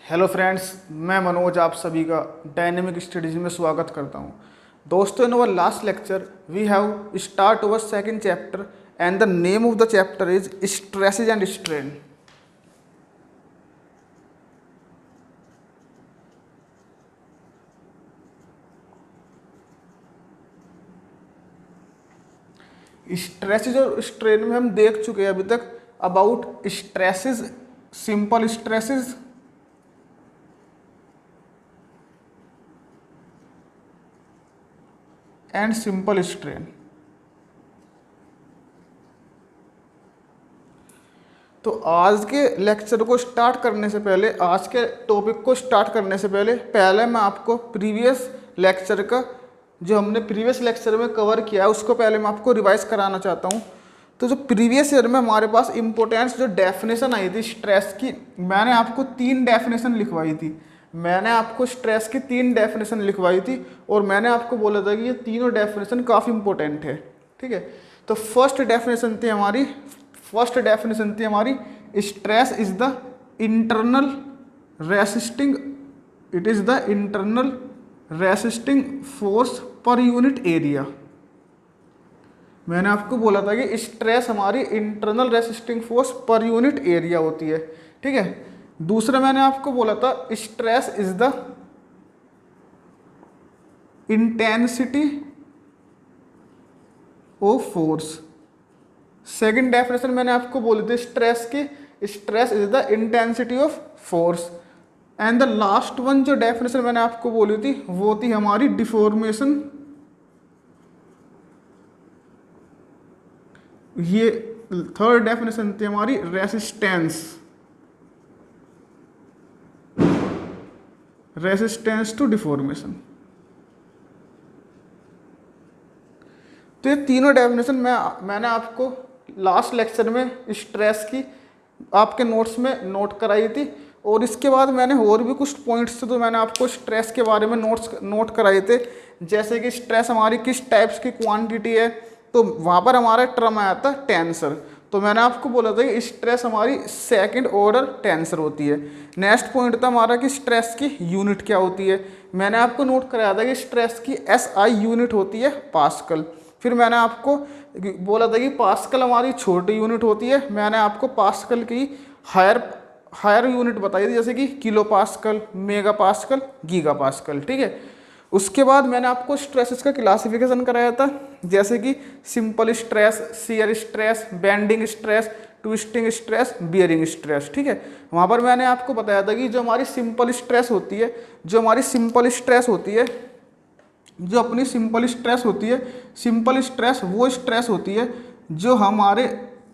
Hello friends, मैं मनोज आप सभी का डायनेमिक स्टडीज में स्वागत करता हूं। दोस्तों, in our last lecture we have start our second chapter and the name of the chapter is stresses and strain. Stresses और स्ट्रेन में हम देख चुके हैं अभी तक about stresses, simple stresses and simple strain. तो आज के लेक्चर को स्टार्ट करने से पहले, आज के टॉपिक को स्टार्ट करने से पहले मैं आपको प्रीवियस लेक्चर का जो हमने प्रीवियस लेक्चर में कवर किया है उसको पहले मैं आपको रिवाइज कराना चाहता हूँ। तो जो प्रीवियस ईयर में हमारे पास इम्पोर्टेंस जो डेफिनेशन आई थी स्ट्रेस की, मैंने आपको 3 डेफिनेशन लिखवाई थी। मैंने आपको स्ट्रेस की 3 डेफिनेशन लिखवाई थी और मैंने आपको बोला था कि ये तीनों डेफिनेशन काफ़ी इंपॉर्टेंट है। ठीक है, तो फर्स्ट डेफिनेशन थी हमारी stress is the internal resisting, it is the internal resisting force per unit area. मैंने आपको बोला था कि स्ट्रेस हमारी internal resisting force per unit area होती है। ठीक है, दूसरा मैंने आपको बोला था stress is the intensity of force. Second definition मैंने आपको बोली थी स्ट्रेस की, stress is the intensity of force. And the last one जो डेफिनेशन मैंने आपको बोली थी वो थी हमारी डिफॉर्मेशन। ये थर्ड डेफिनेशन थी हमारी रेसिस्टेंस टू डिफॉर्मेशन। तो ये तीनों डेफिनेशन मैंने आपको लास्ट लेक्चर में स्ट्रेस की आपके नोट्स में नोट कराई थी। और इसके बाद मैंने और भी कुछ पॉइंट्स थे तो मैंने आपको स्ट्रेस के बारे में नोट कराए थे, जैसे कि स्ट्रेस हमारी किस टाइप्स की क्वांटिटी है। तो वहाँ पर हमारा टर्म आया था टेंसर। तो मैंने आपको बोला था कि स्ट्रेस हमारी सेकंड ऑर्डर टेंसर होती है। नेक्स्ट पॉइंट था हमारा कि स्ट्रेस की यूनिट क्या होती है। मैंने आपको नोट कराया था कि स्ट्रेस की SI यूनिट होती है पास्कल। फिर मैंने आपको बोला था कि पास्कल हमारी छोटी यूनिट होती है। मैंने आपको पास्कल की हायर यूनिट बताई थी, जैसे कि kilo pascal, mega pascal, giga pascal. ठीक है, उसके बाद मैंने आपको स्ट्रेसेस का क्लासिफिकेशन कराया था, जैसे कि simple stress, shear stress, bending stress, twisting stress, bearing stress. ठीक है, वहाँ पर मैंने आपको बताया था कि जो हमारी सिंपल स्ट्रेस होती है, जो अपनी सिंपल स्ट्रेस वो स्ट्रेस होती है जो हमारे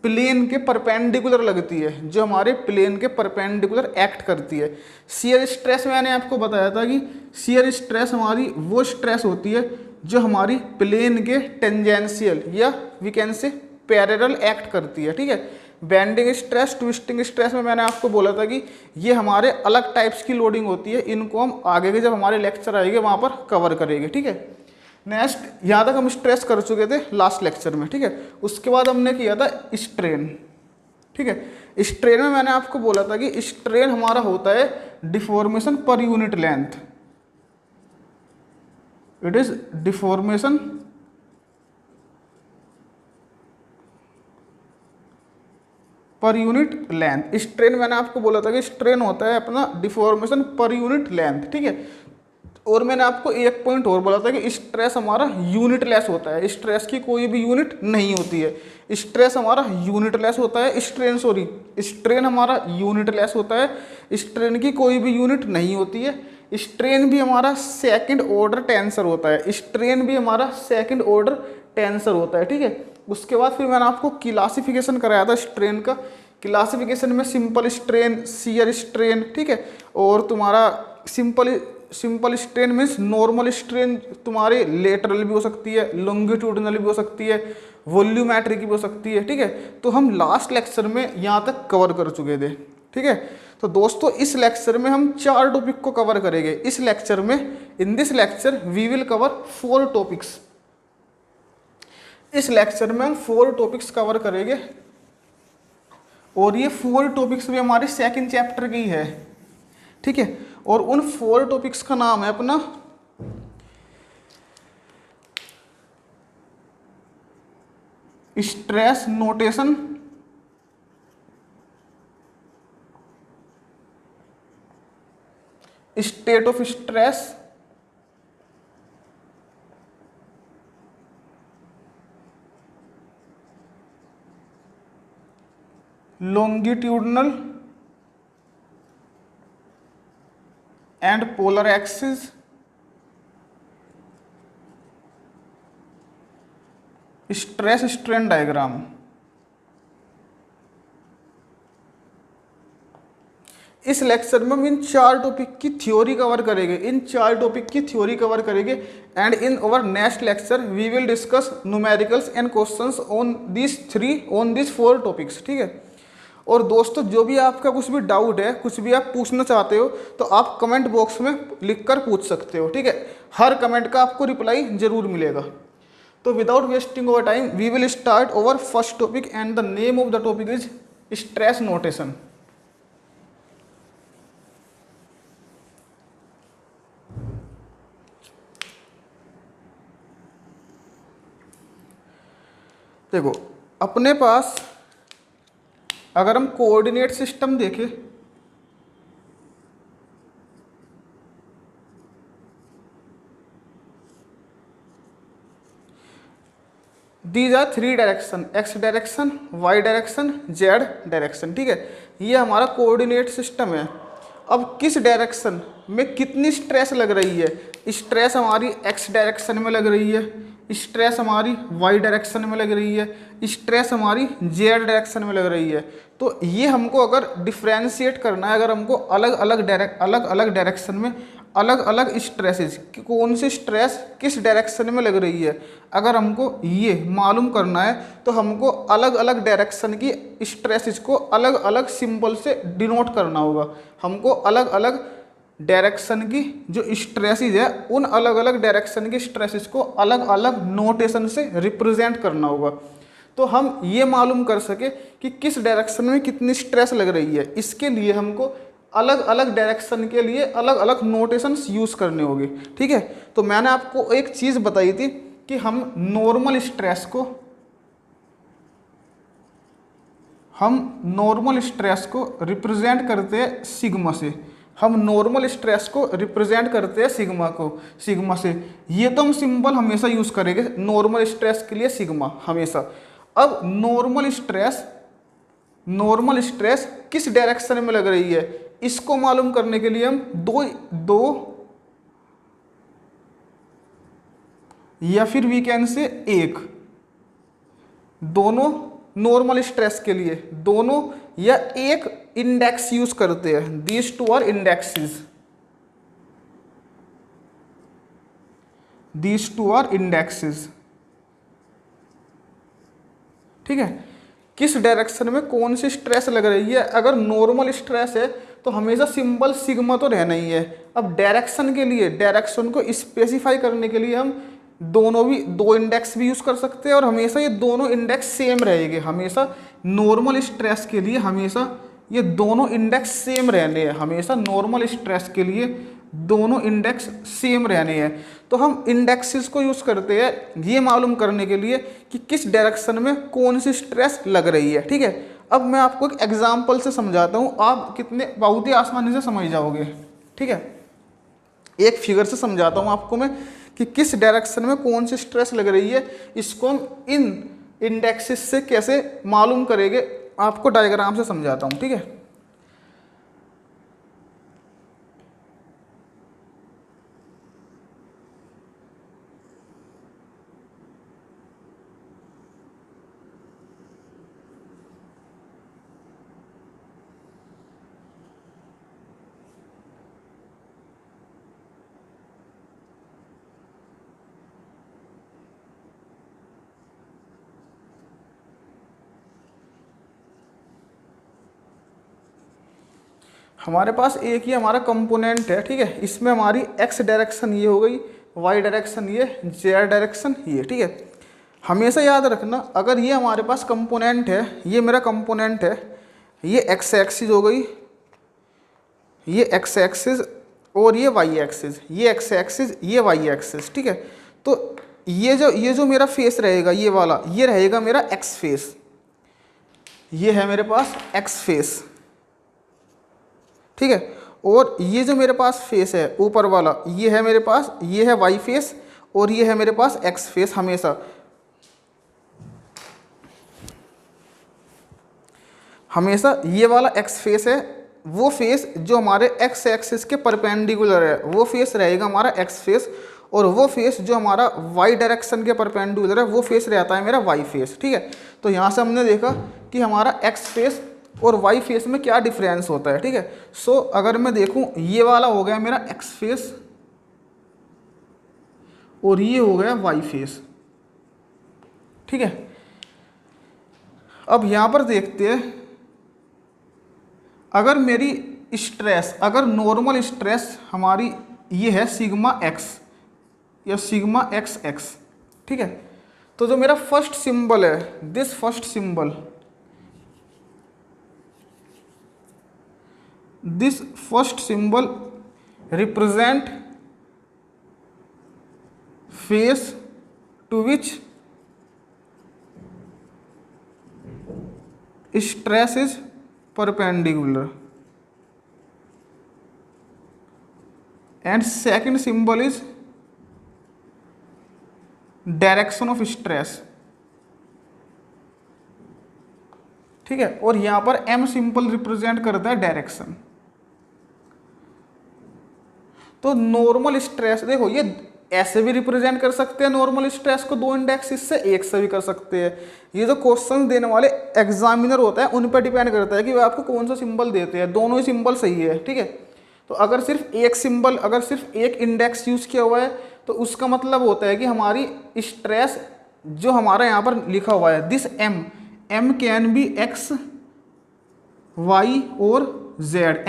प्लेन के परपेंडिकुलर लगती है, जो हमारे प्लेन के परपेंडिकुलर एक्ट करती है। शियर स्ट्रेस मैंने आपको बताया था कि शियर स्ट्रेस हमारी वो स्ट्रेस होती है जो हमारी प्लेन के टेंजेंशियल या we can say parallel act करती है। ठीक है, बेंडिंग स्ट्रेस, ट्विस्टिंग स्ट्रेस में मैंने आपको बोला था कि ये हमारे अलग टाइप्स की लोडिंग होती है। इनको हम आगे के जब हमारे लेक्चर आएंगे वहाँ पर कवर करेंगे। ठीक है, नेक्स्ट यहाँ तक हम स्ट्रेस कर चुके थे लास्ट लेक्चर में। ठीक है, उसके बाद हमने किया था स्ट्रेन। ठीक है, स्ट्रेन में मैंने आपको बोला था कि स्ट्रेन हमारा होता है deformation per unit length. It is deformation per unit length. Strain मैंने आपको बोला था कि स्ट्रेन होता है अपना डिफॉर्मेशन पर यूनिट लेंथ। ठीक है, और मैंने आपको एक पॉइंट और बोला था कि स्ट्रेस हमारा यूनिटलेस होता है। स्ट्रेस की कोई भी यूनिट नहीं होती है। स्ट्रेस हमारा यूनिटलेस होता है, स्ट्रेन हमारा यूनिटलेस होता है। स्ट्रेन की कोई भी यूनिट नहीं होती है। स्ट्रेन भी हमारा सेकंड ऑर्डर टेंसर होता है। ठीक है, उसके बाद फिर मैंने आपको क्लासिफिकेशन कराया था स्ट्रेन का। क्लासिफिकेशन में सिंपल स्ट्रेन, शियर स्ट्रेन, ठीक है, और तुम्हारा simple strain means normal strain तुम्हारी लेटरल भी हो सकती है, लॉन्गिट्यूडनल भी हो सकती है, वॉल्यूमेट्रिक भी हो सकती है। ठीक है, तो हम लास्ट लेक्चर में यहाँ तक कवर कर चुके थे। ठीक है, तो दोस्तों इस लेक्चर में हम 4 टॉपिक को कवर करेंगे। इस लेक्चर में, in this lecture we will cover 4 topics. इस लेक्चर में हम 4 टॉपिक्स कवर करेंगे और ये 4 टॉपिक्स भी हमारे सेकंड चैप्टर की है। ठीक है। और उन 4 टॉपिक्स का नाम है अपना stress notation, state of stress, longitudinal and polar axis, stress strain diagram. इस लेक्चर में हम इन 4 टॉपिक की थ्योरी कवर करेंगे, and in our next lecture we will discuss numericals and questions on this 4 topics, ठीक है। और दोस्तों जो भी आपका कुछ भी डाउट है, कुछ भी आप पूछना चाहते हो तो आप कमेंट बॉक्स में लिखकर पूछ सकते हो, ठीक है। हर कमेंट का आपको रिप्लाई जरूर मिलेगा। तो without wasting over time we will start over first topic and the name of the topic is stress notation. देखो अपने पास अगर हम कोऑर्डिनेट सिस्टम देखें, these are 3 direction, X direction, Y direction, Z direction, ठीक है। ये हमारा कोऑर्डिनेट सिस्टम है। अब किस डायरेक्शन में कितनी स्ट्रेस लग रही है, स्ट्रेस हमारी एक्स डायरेक्शन में लग रही है, स्ट्रेस हमारी वाई डायरेक्शन में लग रही है, स्ट्रेस हमारी जेड डायरेक्शन में लग रही है। तो ये हमको अगर डिफ्रेंशिएट करना है, अगर हमको अलग अलग डायरेक्शन में अलग अलग स्ट्रेसेस, कौन सी स्ट्रेस किस डायरेक्शन में लग रही है, अगर हमको ये मालूम करना है तो हमको अलग अलग डायरेक्शन की स्ट्रेसेस को अलग अलग सिंबल से डिनोट करना होगा। हमको अलग अलग डायरेक्शन की जो स्ट्रेसेस है उन अलग अलग डायरेक्शन की स्ट्रेसेस को अलग अलग नोटेशन से रिप्रेजेंट करना होगा। तो हम ये मालूम कर सके कि किस डायरेक्शन में कितनी स्ट्रेस लग रही है, इसके लिए हमको अलग अलग डायरेक्शन के लिए अलग अलग नोटेशंस यूज़ करने होंगे, ठीक है। तो मैंने आपको एक चीज़ बताई थी कि हम नॉर्मल स्ट्रेस को रिप्रेजेंट करते हैं सिग्मा से। हम नॉर्मल स्ट्रेस को रिप्रेजेंट करते हैं सिग्मा से। ये तो हम सिंबल हमेशा यूज़ करेंगे नॉर्मल स्ट्रेस के लिए, सिग्मा हमेशा। अब नॉर्मल स्ट्रेस किस डायरेक्शन में लग रही है, इसको मालूम करने के लिए हम दो या फिर वी कैन से एक, दोनों नॉर्मल स्ट्रेस के लिए दोनों या एक इंडेक्स यूज करते हैं। दीज टू आर इंडेक्सेस, ठीक है। किस डायरेक्शन में कौन सी स्ट्रेस लग रही है, अगर नॉर्मल स्ट्रेस है तो हमेशा सिंबल सिग्मा तो रहना ही है। अब डायरेक्शन के लिए, डायरेक्शन को स्पेसिफाई करने के लिए हम दो इंडेक्स भी यूज़ कर सकते हैं और हमेशा ये दोनों इंडेक्स सेम रहेंगे। हमेशा नॉर्मल स्ट्रेस के लिए हमेशा ये दोनों इंडेक्स सेम रहने हैं, हमेशा नॉर्मल स्ट्रेस के लिए दोनों इंडेक्स सेम रहने हैं। तो हम इंडेक्सेस को यूज़ करते हैं ये मालूम करने के लिए कि किस डायरेक्शन में कौन सी स्ट्रेस लग रही है, ठीक है। अब मैं आपको एक एग्जांपल से समझाता हूँ, आप बहुत ही आसानी से समझ जाओगे, ठीक है। एक फिगर से समझाता हूँ आपको मैं कि किस डायरेक्शन में कौन सी स्ट्रेस लग रही है। इसको हम इन इंडेक्सेस से कैसे मालूम करेंगे, आपको डायग्राम से समझाता हूँ, ठीक है। हमारे पास एक ही हमारा कंपोनेंट है, ठीक है। इसमें हमारी एक्स डायरेक्शन ये हो गई, वाई डायरेक्शन ये, जेड डायरेक्शन ये, ठीक है। हमेशा याद रखना, अगर ये हमारे पास कंपोनेंट है, ये मेरा कंपोनेंट है, ये एक्स एक्सिस हो गई, ये एक्स एक्सिस और ये वाई एक्सिस, ये एक्स एक्सिस, ये वाई एक्सिस, ठीक है। तो ये जो मेरा फेस रहेगा, ये वाला, ये रहेगा मेरा एक्स फेस, ये है मेरे पास एक्स फेस, ठीक है। और ये जो मेरे पास फेस है ऊपर वाला, ये है मेरे पास, ये है वाई फेस, और ये है मेरे पास एक्स फेस। हमेशा ये वाला एक्स फेस है, वो फेस जो हमारे एक्स एक्सिस के परपेंडिकुलर है वो फेस रहेगा हमारा एक्स फेस, और वो फेस जो हमारा वाई डायरेक्शन के परपेंडिकुलर है वो फेस रहता है मेरा वाई फेस, ठीक है। तो यहाँ से हमने देखा कि हमारा एक्स फेस और वाई फेस में क्या डिफरेंस होता है, ठीक है। सो अगर मैं देखूँ, ये वाला हो गया मेरा एक्स फेस और ये हो गया वाई फेस, ठीक है। अब यहाँ पर देखते हैं, अगर मेरी स्ट्रेस, अगर नॉर्मल स्ट्रेस हमारी ये है सिग्मा एक्स या सिग्मा एक्स एक्स, ठीक है। तो जो मेरा फर्स्ट सिंबल है, this first symbol, this first symbol represent face to which stress is perpendicular, and second symbol is direction of stress, ठीक है। और यहां पर m सिंपल रिप्रेजेंट करता है डायरेक्शन। तो नॉर्मल स्ट्रेस देखो, ये ऐसे भी रिप्रेजेंट कर सकते हैं नॉर्मल स्ट्रेस को, दो इंडेक्सिस से, एक से भी कर सकते हैं। ये जो क्वेश्चन देने वाले एग्जामिनर होता है उन पर डिपेंड करता है कि वो आपको कौन सा सिंबल देते हैं। दोनों ही सिंबल सही है, ठीक है। तो अगर सिर्फ एक सिंबल, अगर सिर्फ एक इंडेक्स यूज किया हुआ है तो उसका मतलब होता है कि हमारी स्ट्रेस जो हमारा यहाँ पर लिखा हुआ है, this M can be X, Y और जेड।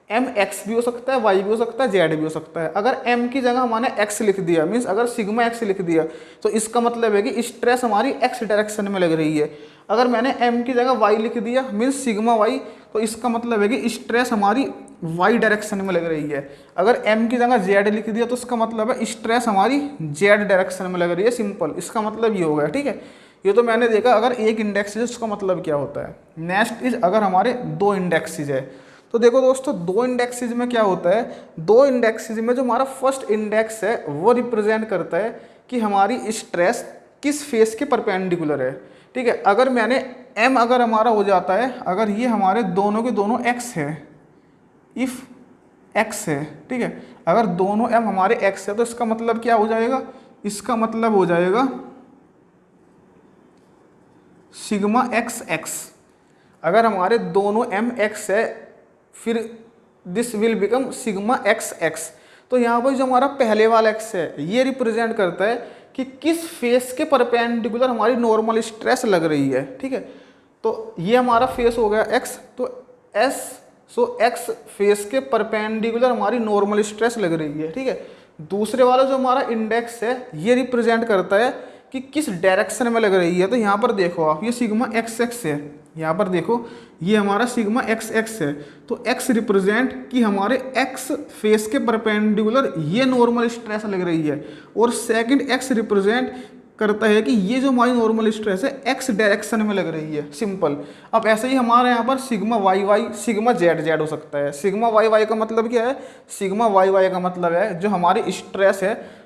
एम एक्स भी हो सकता है, वाई भी हो सकता है, जेड भी हो सकता है। अगर एम की जगह हमने एक्स लिख दिया, मीन्स अगर सिग्मा एक्स लिख दिया, तो इसका मतलब है कि स्ट्रेस हमारी एक्स डायरेक्शन में लग रही है। अगर मैंने एम की जगह वाई लिख दिया, मीन्स सिग्मा वाई, तो इसका मतलब है कि स्ट्रेस हमारी वाई डायरेक्शन में लग रही है। अगर एम की जगह जेड लिख दिया तो इसका मतलब है स्ट्रेस हमारी जेड डायरेक्शन में लग रही है। सिंपल, इसका मतलब ये हो गया, ठीक है। ये तो मैंने देखा अगर एक इंडेक्स है उसका मतलब क्या होता है। नेक्स्ट इज अगर हमारे दो इंडेक्सेज है, तो देखो दोस्तों, दो इंडेक्सेज में क्या होता है, दो इंडेक्सेज में जो हमारा फर्स्ट इंडेक्स है वो रिप्रेजेंट करता है कि हमारी स्ट्रेस किस फेस के परपेंडिकुलर है, ठीक है। अगर मैंने एम अगर हमारा हो जाता है, अगर ये हमारे दोनों के दोनों एक्स है, इफ एक्स है, ठीक है, अगर दोनों एम हमारे एक्स है तो इसका मतलब क्या हो जाएगा, इसका मतलब हो जाएगा सिग्मा एक्स एक्स। अगर हमारे दोनों एम एक्स है फिर this will become sigma X x. तो यहाँ पर जो हमारा पहले वाला एक्स है ये रिप्रेजेंट करता है कि किस फेस के परपेंडिकुलर हमारी नॉर्मल स्ट्रेस लग रही है, ठीक है। तो ये हमारा फेस हो गया एक्स, तो एस, सो एक्स फेस के परपेंडिकुलर हमारी नॉर्मल स्ट्रेस लग रही है, ठीक है। दूसरे वाला जो हमारा इंडेक्स है ये रिप्रेजेंट करता है कि किस डायरेक्शन में लग रही है। तो यहाँ पर देखो आप, ये सिग्मा एक्स एक्स है, यहाँ पर देखो ये हमारा सिग्मा एक्स एक्स है। तो एक्स रिप्रेजेंट कि हमारे एक्स फेस के परपेंडिकुलर ये नॉर्मल स्ट्रेस लग रही है, और सेकंड एक्स रिप्रेजेंट करता है कि ये जो हमारी नॉर्मल स्ट्रेस है एक्स डायरेक्शन में लग रही है। सिंपल। अब ऐसे ही हमारे यहाँ पर sigma Y Y, sigma Z Z हो सकता है। सिग्मा वाई वाई का मतलब क्या है, सिग्मा वाई वाई का मतलब है जो हमारी स्ट्रेस है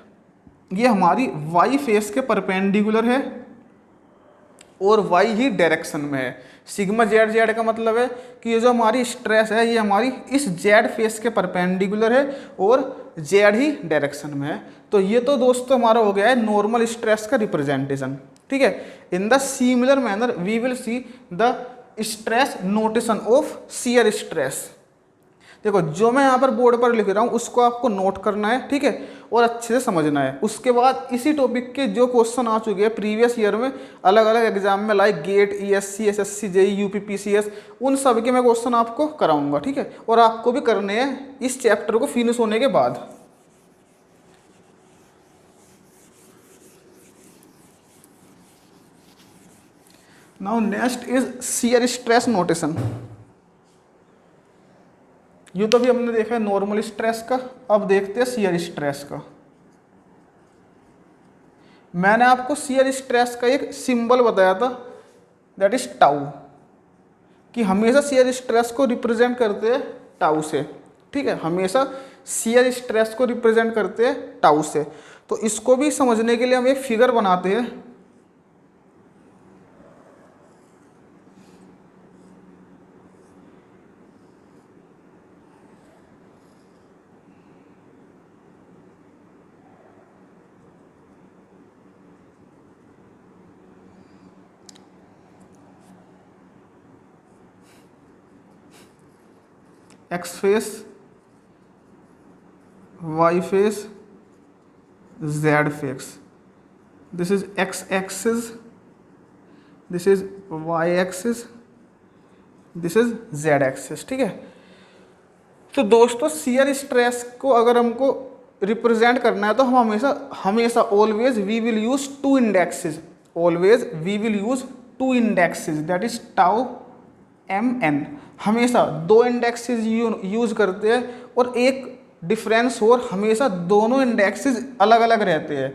ये हमारी वाई फेस के परपेंडिकुलर है और वाई ही डायरेक्शन में है। सिग्मा जेड जेड का मतलब है कि ये जो हमारी स्ट्रेस है ये हमारी इस जेड फेस के परपेंडिकुलर है और जेड ही डायरेक्शन में है। तो ये तो दोस्तों हमारा हो गया है नॉर्मल स्ट्रेस का रिप्रेजेंटेशन, ठीक है। In the similar manner we will see the stress notation of shear stress. देखो, जो मैं यहाँ पर बोर्ड पर लिख रहा हूँ उसको आपको नोट करना है, ठीक है, और अच्छे से समझना है। उसके बाद इसी टॉपिक के जो क्वेश्चन आ चुके हैं प्रीवियस ईयर में अलग अलग एग्जाम में, like GATE, ESC, SSC, JE, UP, PCS, उन सब के मैं क्वेश्चन आपको कराऊंगा, ठीक है। और आपको भी करने हैं इस चैप्टर को फिनिश होने के बाद। Now next is shear stress notation. ये तो भी हमने देखा है नॉर्मल स्ट्रेस का। अब देखते हैं शियर स्ट्रेस का। मैंने आपको शियर स्ट्रेस का एक सिंबल बताया था, दैट इज टाउ, कि हमेशा शियर स्ट्रेस को रिप्रेजेंट करते हैं टाउ से। ठीक है, हमेशा शियर स्ट्रेस को रिप्रेजेंट करते हैं टाउ से। तो इसको भी समझने के लिए हम एक फिगर बनाते हैं। X face, y face, z face. This is x axis, this is y axis, this is z axis. ठीक है, तो दोस्तों शियर स्ट्रेस को अगर हमको रिप्रेजेंट करना है तो हम हमेशा हमेशा always we will use two indexes, always we will use two indexes, that is tau m n. हमेशा दो इंडेक्सेस यूज करते हैं और एक डिफरेंस और हमेशा दोनों इंडेक्सेस अलग अलग रहते हैं।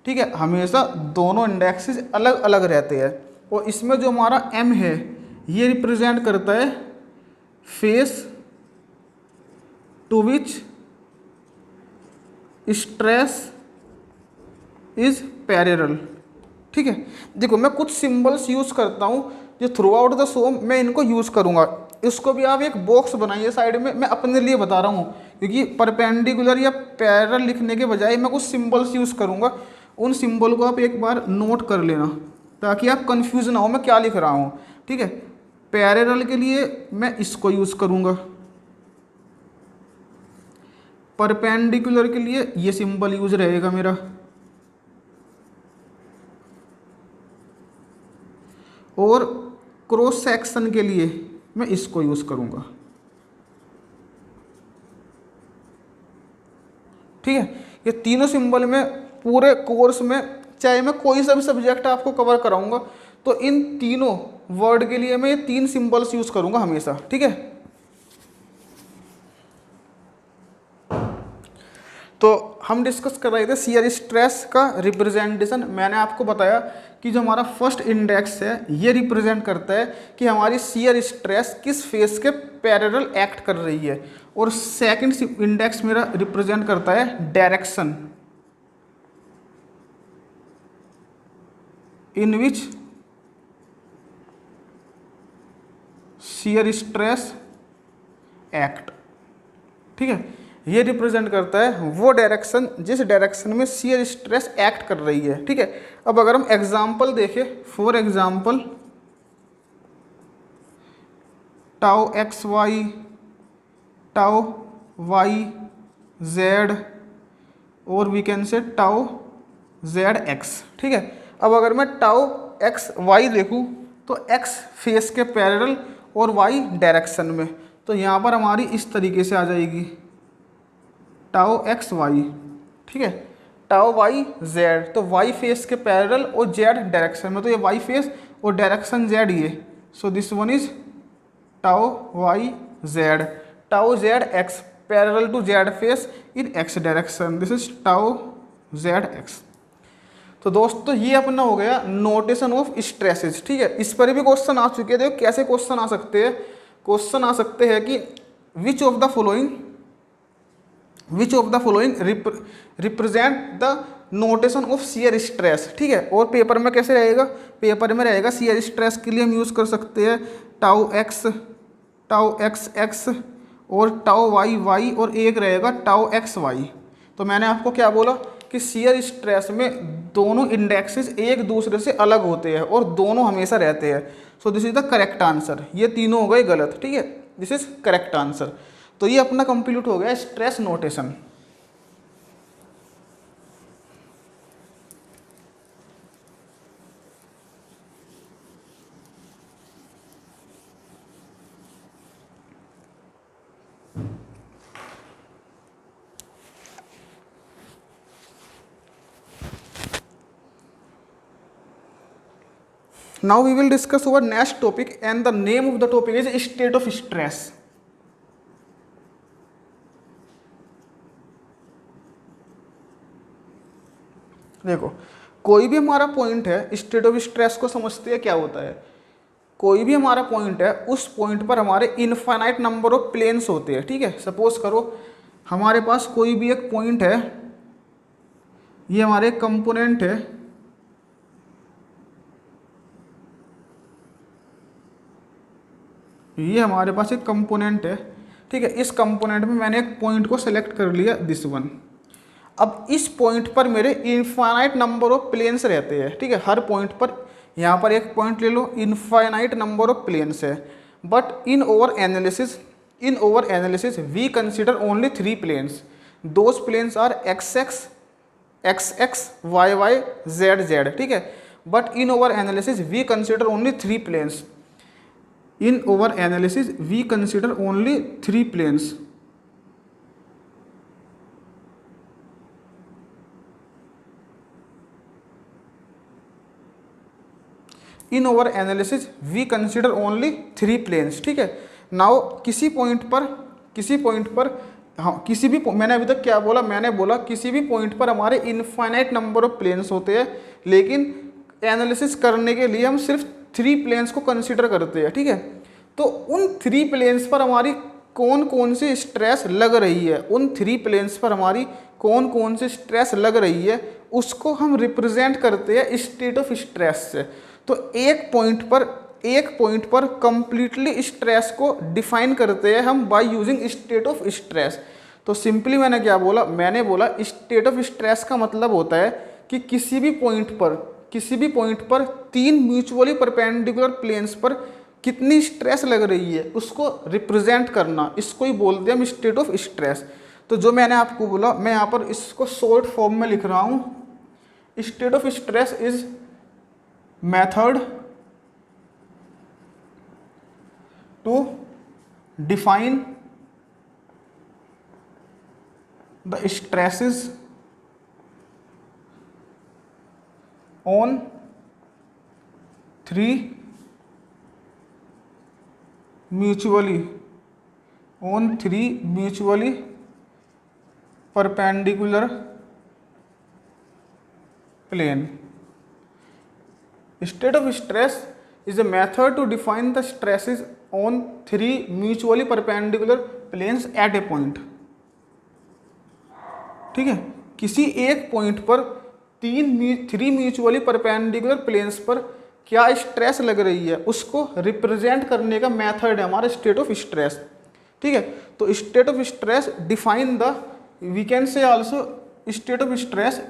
ठीक है, हमेशा दोनों इंडेक्सेस अलग अलग रहते हैं। और इसमें जो हमारा एम है ये रिप्रेजेंट करता है face to which stress is parallel. ठीक है, देखो मैं कुछ सिंबल्स यूज करता हूँ जो थ्रू आउट द शो मैं इनको यूज करूँगा। इसको भी आप एक बॉक्स बनाइए साइड में, मैं अपने लिए बता रहा हूँ, क्योंकि परपेंडिकुलर या पैरेलल लिखने के बजाय मैं कुछ सिंबल्स यूज करूँगा। उन सिंबल को आप एक बार नोट कर लेना ताकि आप कंफ्यूज ना हो मैं क्या लिख रहा हूँ। ठीक है, पैरेलल के लिए मैं इसको यूज करूँगा, परपेंडिकुलर के लिए ये सिंबल यूज रहेगा मेरा, और क्रॉस सेक्शन के लिए मैं इसको यूज करूंगा। ठीक है, ये तीनों सिंबल में पूरे कोर्स में चाहे मैं कोई सा भी सब्जेक्ट आपको कवर कराऊंगा तो इन तीनों वर्ड के लिए मैं ये तीन सिंबल्स यूज करूंगा हमेशा। ठीक है, तो हम डिस्कस कर रहे थे शियर स्ट्रेस का रिप्रेजेंटेशन। मैंने आपको बताया कि जो हमारा फर्स्ट इंडेक्स है ये रिप्रेजेंट करता है कि हमारी शियर स्ट्रेस किस फेस के पैरेलल एक्ट कर रही है, और सेकंड इंडेक्स मेरा रिप्रेजेंट करता है direction in which shear stress act. ठीक है, ये रिप्रेजेंट करता है वो डायरेक्शन जिस डायरेक्शन में शियर स्ट्रेस एक्ट कर रही है। ठीक है, अब अगर हम एग्जांपल देखें, for example tau x Y, tau Y Z, और we can say tau Z X. ठीक है, अब अगर मैं टाउ एक्स वाई देखूँ तो एक्स फेस के पैरेलल और वाई डायरेक्शन में, तो यहाँ पर हमारी इस तरीके से आ जाएगी टाउ एक्स वाई। ठीक है, टाउ वाई जेड, तो वाई फेस के पैरेलल और जेड डायरेक्शन में, तो ये वाई फेस और डायरेक्शन जेड ये, so this one is tau Y z, tau Z x parallel to z face in x direction, this is tau Z x. तो दोस्तों ये अपना हो गया नोटेशन ऑफ स्ट्रेसेस। ठीक है, इस पर भी क्वेश्चन आ चुके थे। कैसे क्वेश्चन आ सकते हैं? क्वेश्चन आ सकते हैं कि which of the following represent the notation of shear stress. ठीक है, और पेपर में कैसे रहेगा? पेपर में रहेगा शियर स्ट्रेस के लिए हम यूज़ कर सकते हैं टाउ एक्स एक्स और टाउ वाई वाई, और एक रहेगा टाउ एक्स वाई। तो मैंने आपको क्या बोला कि शियर स्ट्रेस में दोनों इंडेक्सेस एक दूसरे से अलग होते हैं और दोनों हमेशा रहते हैं। सो this is the correct answer. ये तीनों हो गए गलत। ठीक है, दिस इज करेक्ट आंसर। तो ये अपना कंप्लीट हो गया stress notation. Now we will discuss our next topic, and the name of the topic is state of stress. देखो, कोई भी हमारा पॉइंट है, स्टेट ऑफ स्ट्रेस को समझते हैं क्या होता है। कोई भी हमारा पॉइंट है, उस पॉइंट पर हमारे इनफाइनाइट नंबर ऑफ प्लेन्स होते हैं, ठीक है। सपोज करो हमारे पास कोई भी एक पॉइंट है, ये हमारे कंपोनेंट है, ये हमारे पास एक कंपोनेंट है, ठीक है। इस कंपोनेंट में मैंने एक पॉइंट को सेलेक्ट कर लिया, दिस वन। अब इस पॉइंट पर मेरे इनफाइनाइट नंबर ऑफ प्लेन्स रहते हैं, ठीक है। हर पॉइंट पर, यहाँ पर एक पॉइंट ले लो, इनफाइनाइट नंबर ऑफ प्लेन्स है। But in our analysis we consider only 3 planes. Those planes are x x, x x, y y, z z, ठीक है। But in our analysis we consider only 3 planes. In our analysis we consider only 3 planes. In our analysis we consider only 3 planes, ठीक है। Now किसी point पर हाँ, किसी भी, मैंने अभी तक क्या बोला, मैंने बोला किसी भी पॉइंट पर हमारे इनफाइनाइट नंबर ऑफ प्लेन्स होते हैं, लेकिन एनालिसिस करने के लिए हम सिर्फ 3 प्लेन्स को कंसिडर करते हैं, ठीक है। तो उन 3 प्लेन्स पर हमारी कौन कौन सी स्ट्रेस लग रही है, उन 3 प्लेन्स पर हमारी कौन कौन सी स्ट्रेस लग रही है, उसको हम रिप्रेजेंट करते हैं स्टेट ऑफ स्ट्रेस से। तो एक पॉइंट पर कंप्लीटली स्ट्रेस को डिफाइन करते हैं हम by using state of stress. तो सिंपली मैंने क्या बोला, मैंने बोला स्टेट ऑफ स्ट्रेस का मतलब होता है कि किसी भी पॉइंट पर 3 म्यूचुअली परपेंडिकुलर प्लेन्स पर कितनी स्ट्रेस लग रही है उसको रिप्रेजेंट करना, इसको ही बोलते हैं हम स्टेट ऑफ स्ट्रेस। तो जो मैंने आपको बोला, मैं यहाँ पर इसको शॉर्ट फॉर्म में लिख रहा हूँ। State of stress is method to define the stresses on 3 mutually perpendicular plane. State of stress is a method to define the stresses on 3 mutually perpendicular planes at a point, ठीक है। किसी एक point पर 3 mutually perpendicular planes पर क्या stress लग रही है उसको रिप्रेजेंट करने का मेथड है हमारा स्टेट ऑफ स्ट्रेस, ठीक है। तो state of stress define the, we can say also state of stress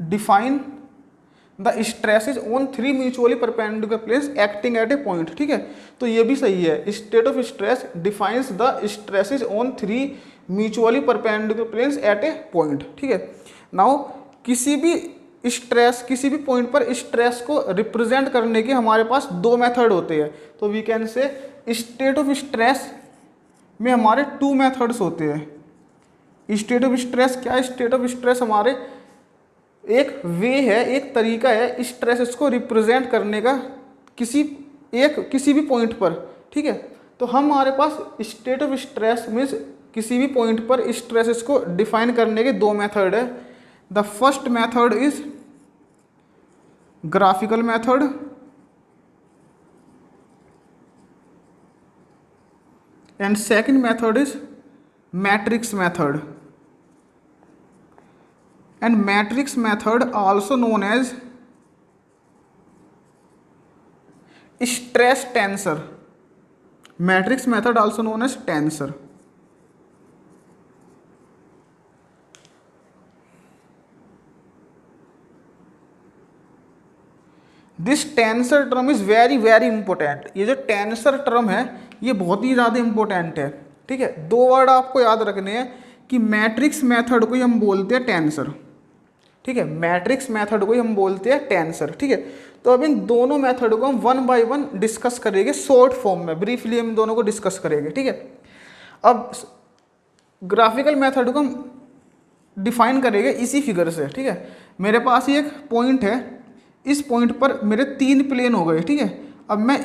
define the stresses on 3 mutually perpendicular planes acting at a point, ठीक है। तो ये भी सही है, state of stress defines the stresses on 3 mutually perpendicular planes at a point, ठीक है। Now किसी भी पॉइंट पर स्ट्रेस को रिप्रेजेंट करने के हमारे पास 2 मेथड होते हैं। तो we can say state of stress में हमारे 2 मेथड्स होते हैं। स्टेट ऑफ स्ट्रेस क्या है? स्टेट ऑफ स्ट्रेस हमारे एक वे है, एक तरीका है स्ट्रेसेस को रिप्रेजेंट करने का किसी भी पॉइंट पर, ठीक है। तो हमारे पास स्टेट ऑफ स्ट्रेस मीन्स किसी भी पॉइंट पर स्ट्रेसेस को डिफाइन करने के 2 मेथड है। The first method is graphical method and second method is matrix method, and matrix method also known as stress tensor. Matrix method also known as tensor. This tensor term is very very important. ये जो tensor term है ये बहुत ही ज़्यादा important है, ठीक है। 2 word आपको याद रखने हैं कि मैट्रिक्स मेथड को हम बोलते हैं टेंसर, ठीक है। मैट्रिक्स मेथड को हम बोलते हैं टेंसर, ठीक है। तो अब इन दोनों मेथड को हम 1 बाय 1 डिस्कस करेंगे शॉर्ट फॉर्म में, ब्रीफली हम दोनों को डिस्कस करेंगे, ठीक है। अब ग्राफिकल मेथड को हम डिफाइन करेंगे इसी फिगर से, ठीक है। मेरे पास एक पॉइंट है, इस पॉइंट पर मेरे 3 प्लेन हो गए, ठीक है। अब मैं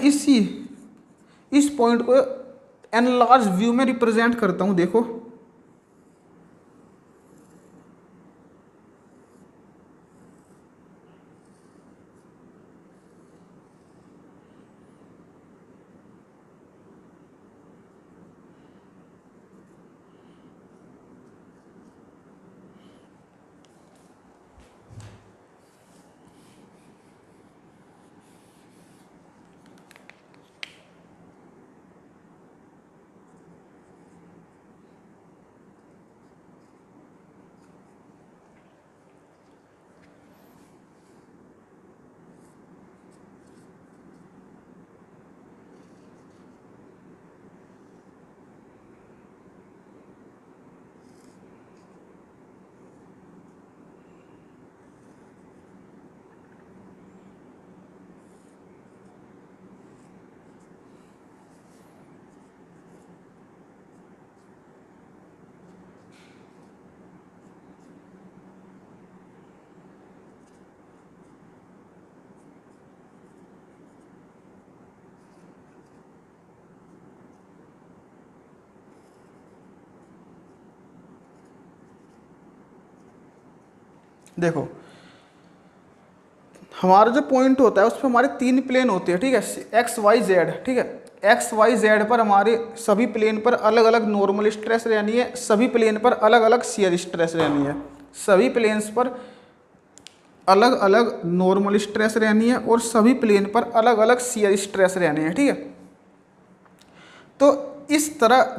इस पॉइंट को एनलार्ज व्यू में रिप्रेजेंट करता हूँ। देखो देखो हमारा जो पॉइंट होता है उस पर हमारे 3 प्लेन होते हैं, ठीक है, एक्स वाई जेड, ठीक है। एक्स वाई जेड पर हमारे सभी प्लेन पर अलग अलग नॉर्मल स्ट्रेस रहनी है, सभी प्लेन पर अलग अलग शियर स्ट्रेस रहनी है, सभी प्लेन्स पर अलग अलग नॉर्मल स्ट्रेस रहनी है और सभी प्लेन पर अलग अलग शियर स्ट्रेस रहने हैं, ठीक है। तो इस तरह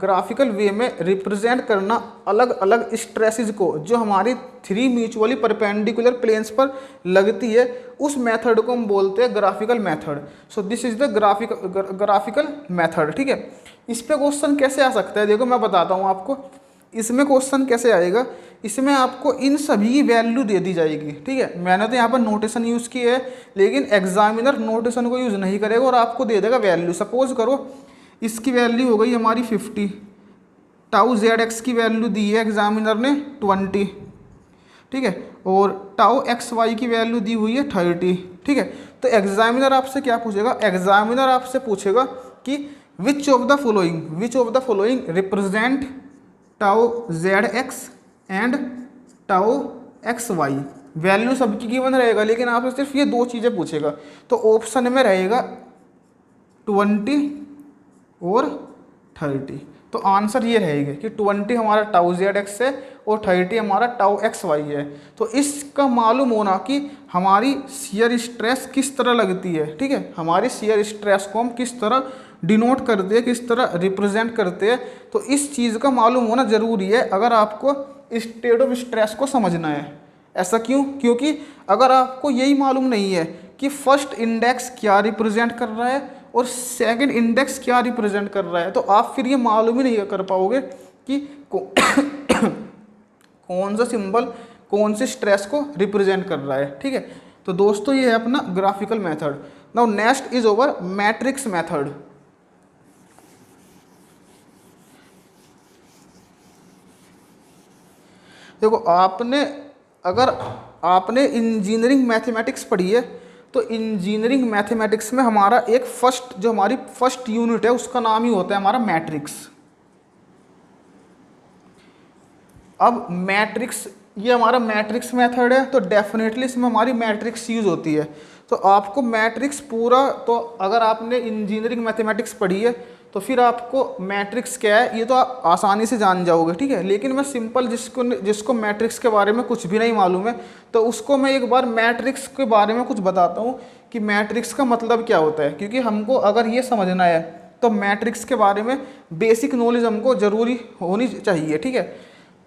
ग्राफिकल वे में रिप्रेजेंट करना अलग अलग स्ट्रेसेस को जो हमारी 3 म्यूचुअली परपेंडिकुलर प्लेन्स पर लगती है, उस मेथड को हम बोलते हैं graphical method. So this is the graphical method, ठीक है। इस पे क्वेश्चन कैसे आ सकता है, देखो मैं बताता हूँ आपको। इसमें क्वेश्चन कैसे आएगा, इसमें आपको इन सभी की वैल्यू दे दी जाएगी, ठीक है। मैंने तो यहाँ पर नोटेशन यूज़ की है, लेकिन एग्जामिनर नोटेशन को यूज़ नहीं करेगा और आपको दे देगा वैल्यू। सपोज करो इसकी वैल्यू हो गई हमारी 50, टाउ जेड एक्स की वैल्यू दी है एग्जामिनर ने 20, ठीक है, और टाउ एक्स वाई की वैल्यू दी हुई है 30, ठीक है। तो एग्जामिनर आपसे क्या पूछेगा, एग्जामिनर आपसे पूछेगा कि which of the following represent tau Z x and tau x y. Value सबकी गिवन रहेगा, लेकिन आपसे सिर्फ ये 2 चीज़ें पूछेगा। तो ऑप्शन में रहेगा 20 और 30। तो आंसर ये रहेगा कि 20 हमारा टाउ जेड एक्स है और 30 हमारा टाउ एक्स वाई है। तो इसका मालूम होना कि हमारी शियर स्ट्रेस किस तरह लगती है, ठीक है, हमारी शियर स्ट्रेस को हम किस तरह डिनोट करते हैं, किस तरह रिप्रेजेंट करते हैं, तो इस चीज़ का मालूम होना ज़रूरी है अगर आपको स्टेट ऑफ स्ट्रेस को समझना है। ऐसा क्यों, क्योंकि अगर आपको यही मालूम नहीं है कि फर्स्ट इंडेक्स क्या रिप्रेजेंट कर रहा है और सेकंड इंडेक्स क्या रिप्रेजेंट कर रहा है, तो आप फिर ये मालूम ही नहीं कर पाओगे कि कौन सा सिंबल कौन से स्ट्रेस को रिप्रेजेंट कर रहा है, ठीक है। तो दोस्तों ये है अपना graphical method. Now next is over matrix method. देखो अगर आपने इंजीनियरिंग मैथमेटिक्स पढ़ी है तो इंजीनियरिंग मैथमेटिक्स में हमारा एक हमारी फर्स्ट यूनिट है उसका नाम ही होता है हमारा मैट्रिक्स। अब मैट्रिक्स, ये हमारा मैट्रिक्स मेथड है, तो डेफिनेटली इसमें हमारी मैट्रिक्स यूज होती है। तो आपको मैट्रिक्स पूरा, तो अगर आपने इंजीनियरिंग मैथमेटिक्स पढ़ी है तो फिर आपको मैट्रिक्स क्या है ये तो आप आसानी से जान जाओगे, ठीक है। लेकिन मैं सिंपल जिसको मैट्रिक्स के बारे में कुछ भी नहीं मालूम है तो उसको मैं एक बार मैट्रिक्स के बारे में कुछ बताता हूँ कि मैट्रिक्स का मतलब क्या होता है, क्योंकि हमको अगर ये समझना है तो मैट्रिक्स के बारे में बेसिक नॉलेज हमको ज़रूरी होनी चाहिए, ठीक है।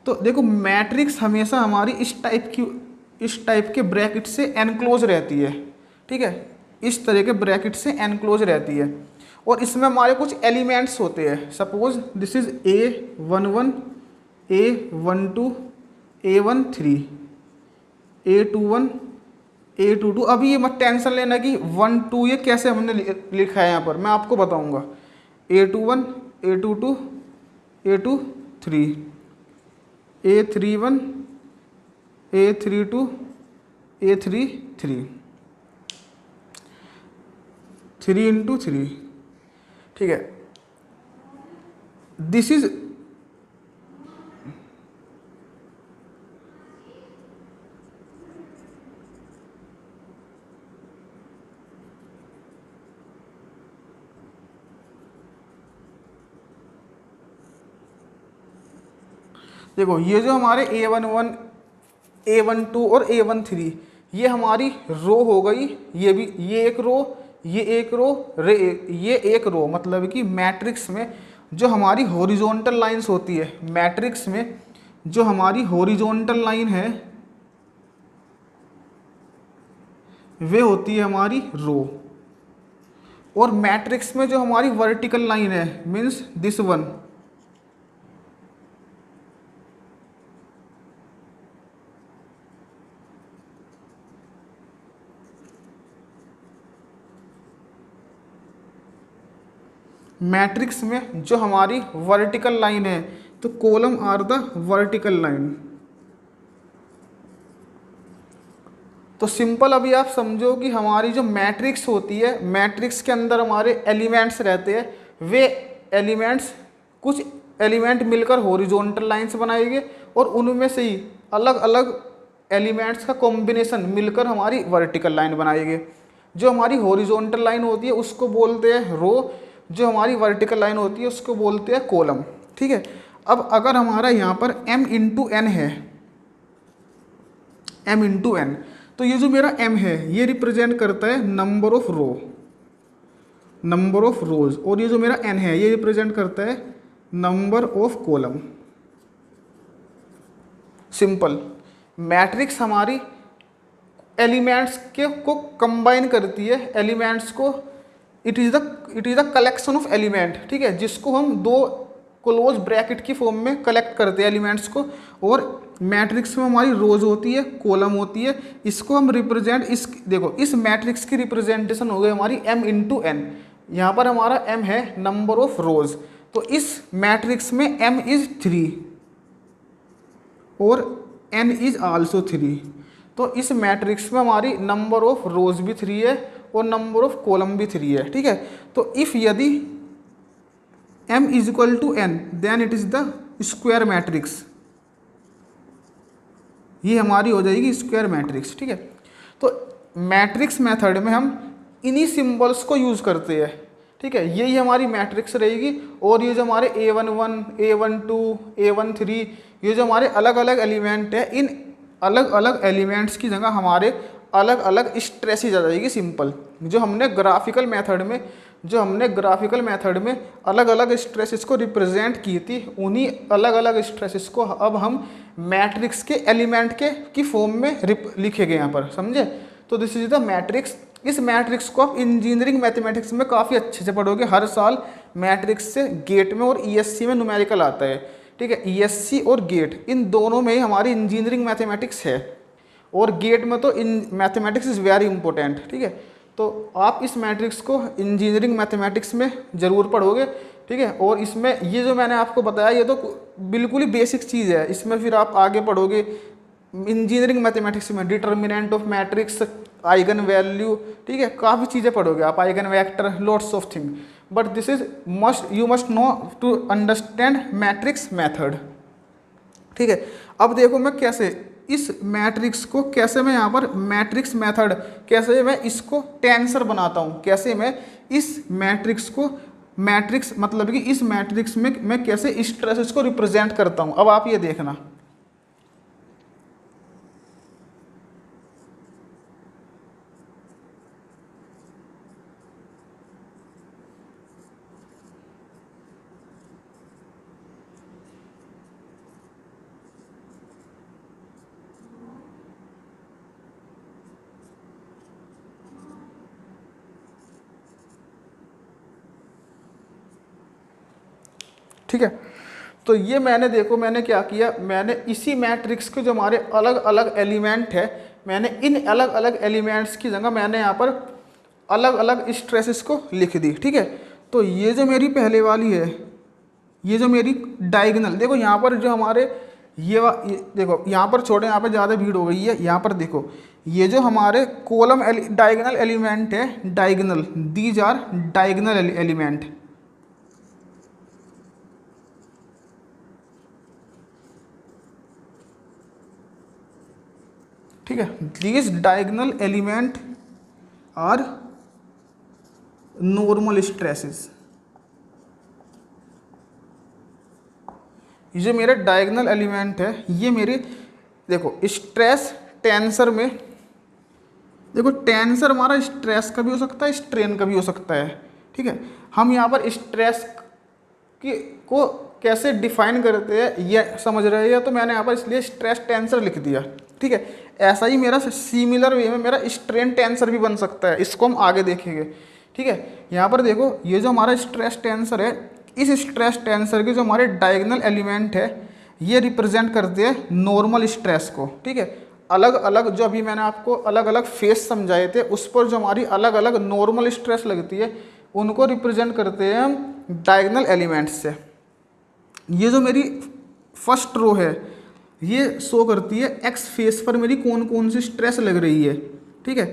तो देखो मैट्रिक्स हमेशा हमारी इस टाइप के ब्रैकेट से एनक्लोज रहती है, ठीक है, इस तरह के ब्रैकेट से एनक्लोज रहती है और इसमें हमारे कुछ एलिमेंट्स होते हैं। Suppose this is A11, A12, A13, A21, A22। अभी ये मत टेंशन लेना कि 1 2 ये कैसे हमने लिखा है, यहाँ पर मैं आपको बताऊंगा। A21, A22, A23, A31, A32, A33, 3 into 3, ठीक है। दिस इज देखो ये जो हमारे A11, A12 और A13 ये हमारी रो हो गई, ये भी ये एक रो, ये एक रो, ये एक रो, मतलब कि मैट्रिक्स में जो हमारी हॉरिजॉन्टल लाइंस होती है, मैट्रिक्स में जो हमारी हॉरिजॉन्टल लाइन है वे होती है हमारी रो, और मैट्रिक्स में जो हमारी वर्टिकल लाइन है मीन्स दिस वन, मैट्रिक्स में जो हमारी वर्टिकल लाइन है तो column are the vertical line. तो सिंपल अभी आप समझो कि हमारी जो मैट्रिक्स होती है, मैट्रिक्स के अंदर हमारे एलिमेंट्स रहते हैं, वे एलिमेंट्स कुछ एलिमेंट मिलकर हॉरिजॉन्टल लाइंस बनाएंगे और उनमें से ही अलग अलग एलिमेंट्स का कॉम्बिनेशन मिलकर हमारी वर्टिकल लाइन बनाएगी। जो हमारी हॉरिजॉन्टल लाइन होती है उसको बोलते हैं रो, जो हमारी वर्टिकल लाइन होती है उसको बोलते हैं कॉलम। ठीक है, अब अगर हमारा यहाँ पर m इंटू एन है, m इंटू एन, तो ये जो मेरा m है ये रिप्रेजेंट करता है number of row, number of rows, और ये जो मेरा n है ये रिप्रेजेंट करता है number of column. Simple. Matrix हमारी एलिमेंट्स के को कंबाइन करती है, एलिमेंट्स को, it is the collection of element. ठीक है, जिसको हम दो क्लोज ब्रैकेट की फॉर्म में कलेक्ट करते हैं एलिमेंट्स को, और मैट्रिक्स में हमारी रोज होती है, कॉलम होती है। इसको हम रिप्रेजेंट, इस देखो इस मैट्रिक्स की रिप्रेजेंटेशन हो गई हमारी m इंटू एन। यहाँ पर हमारा m है नंबर ऑफ रोज, तो इस मैट्रिक्स में m इज 3 और n इज आल्सो 3। तो इस मैट्रिक्स में हमारी नंबर ऑफ रोज भी 3 है और नंबर ऑफ कॉलम भी 3 है। ठीक है, तो इफ यदि m is equal to n then it is the square matrix, ये हमारी हो जाएगी स्क्वायर मैट्रिक्स। ठीक है, तो मैट्रिक्स मेथड में हम इन्हीं सिंबल्स को यूज़ करते हैं। ठीक है, यही हमारी मैट्रिक्स रहेगी, और ये जो हमारे a11, a12, a13, ये जो हमारे अलग अलग एलिमेंट है, इन अलग अलग एलिमेंट्स की जगह हमारे अलग अलग स्ट्रेसेज आ जाएगी। सिंपल, जो हमने ग्राफिकल मेथड में अलग अलग स्ट्रेसेस को रिप्रेजेंट की थी, उन्हीं अलग अलग स्ट्रेसेस को अब हम मैट्रिक्स के एलिमेंट के की फॉर्म में लिखे गए यहाँ पर, समझे। तो दिस इज द मैट्रिक्स। इस मैट्रिक्स को आप इंजीनियरिंग मैथमेटिक्स में काफ़ी अच्छे से पढ़ोगे। हर साल मैट्रिक्स से गेट में और ईएससी में न्यूमेरिकल आता है। ठीक है, ईएससी और गेट इन दोनों में ही हमारी इंजीनियरिंग मैथमेटिक्स है, और गेट में तो in mathematics is very important. ठीक है, तो आप इस मैट्रिक्स को इंजीनियरिंग मैथमेटिक्स में ज़रूर पढ़ोगे। ठीक है, और इसमें ये जो मैंने आपको बताया ये तो बिल्कुल ही बेसिक चीज़ है। इसमें फिर आप आगे पढ़ोगे इंजीनियरिंग मैथमेटिक्स में determinant of matrix, eigen value, ठीक है, काफ़ी चीज़ें पढ़ोगे आप, eigen vector, lots of thing. But this is you must know to understand matrix method. ठीक है, अब देखो मैं कैसे इस मैट्रिक्स को, कैसे मैं यहाँ पर मैट्रिक्स मेथड, कैसे मैं इसको टेंसर बनाता हूँ, कैसे मैं इस मैट्रिक्स को, मैट्रिक्स मतलब कि इस मैट्रिक्स में मैं कैसे स्ट्रेसेस को रिप्रेजेंट करता हूँ। अब आप ये देखना, ठीक है। तो ये मैंने देखो मैंने क्या किया, मैंने इसी मैट्रिक्स के जो हमारे अलग अलग एलिमेंट है, मैंने इन अलग अलग एलिमेंट्स की जगह मैंने यहाँ पर अलग अलग स्ट्रेसेस को लिख दी। ठीक है, तो ये जो मेरी पहले वाली है, ये जो मेरी डायगोनल, देखो यहाँ पर जो हमारे ये देखो यहाँ पर छोड़े, यहाँ पर ज़्यादा भीड़ हो गई है। यहाँ पर देखो ये जो हमारे कॉलम डायगोनल एलिमेंट है, diagonal, these are diagonal element. ठीक है, these diagonal element are normal stresses. ये जो मेरा डायगोनल एलिमेंट है, ये मेरे देखो स्ट्रेस टेंसर में, देखो टेंसर हमारा स्ट्रेस का भी हो सकता है, स्ट्रेन का भी हो सकता है। ठीक है, हम यहाँ पर स्ट्रेस को कैसे डिफाइन करते हैं ये समझ रहे हैं, तो मैंने यहाँ पर इसलिए स्ट्रेस टेंसर लिख दिया। ठीक है, ऐसा ही मेरा सिमिलर वे में मेरा स्ट्रेन टेंसर भी बन सकता है, इसको हम आगे देखेंगे। ठीक है, यहाँ पर देखो ये जो हमारा स्ट्रेस टेंसर है, इस स्ट्रेस टेंसर के जो हमारे डायगोनल एलिमेंट है ये रिप्रेजेंट करते हैं नॉर्मल स्ट्रेस को। ठीक है, अलग अलग जो अभी मैंने आपको अलग अलग फेस समझाए थे, उस पर जो हमारी अलग अलग नॉर्मल स्ट्रेस लगती है उनको रिप्रेजेंट करते हैं हम डायगोनल एलिमेंट्स से। ये जो मेरी फर्स्ट रो है ये शो करती है एक्स फेस पर मेरी कौन कौन सी स्ट्रेस लग रही है। ठीक है,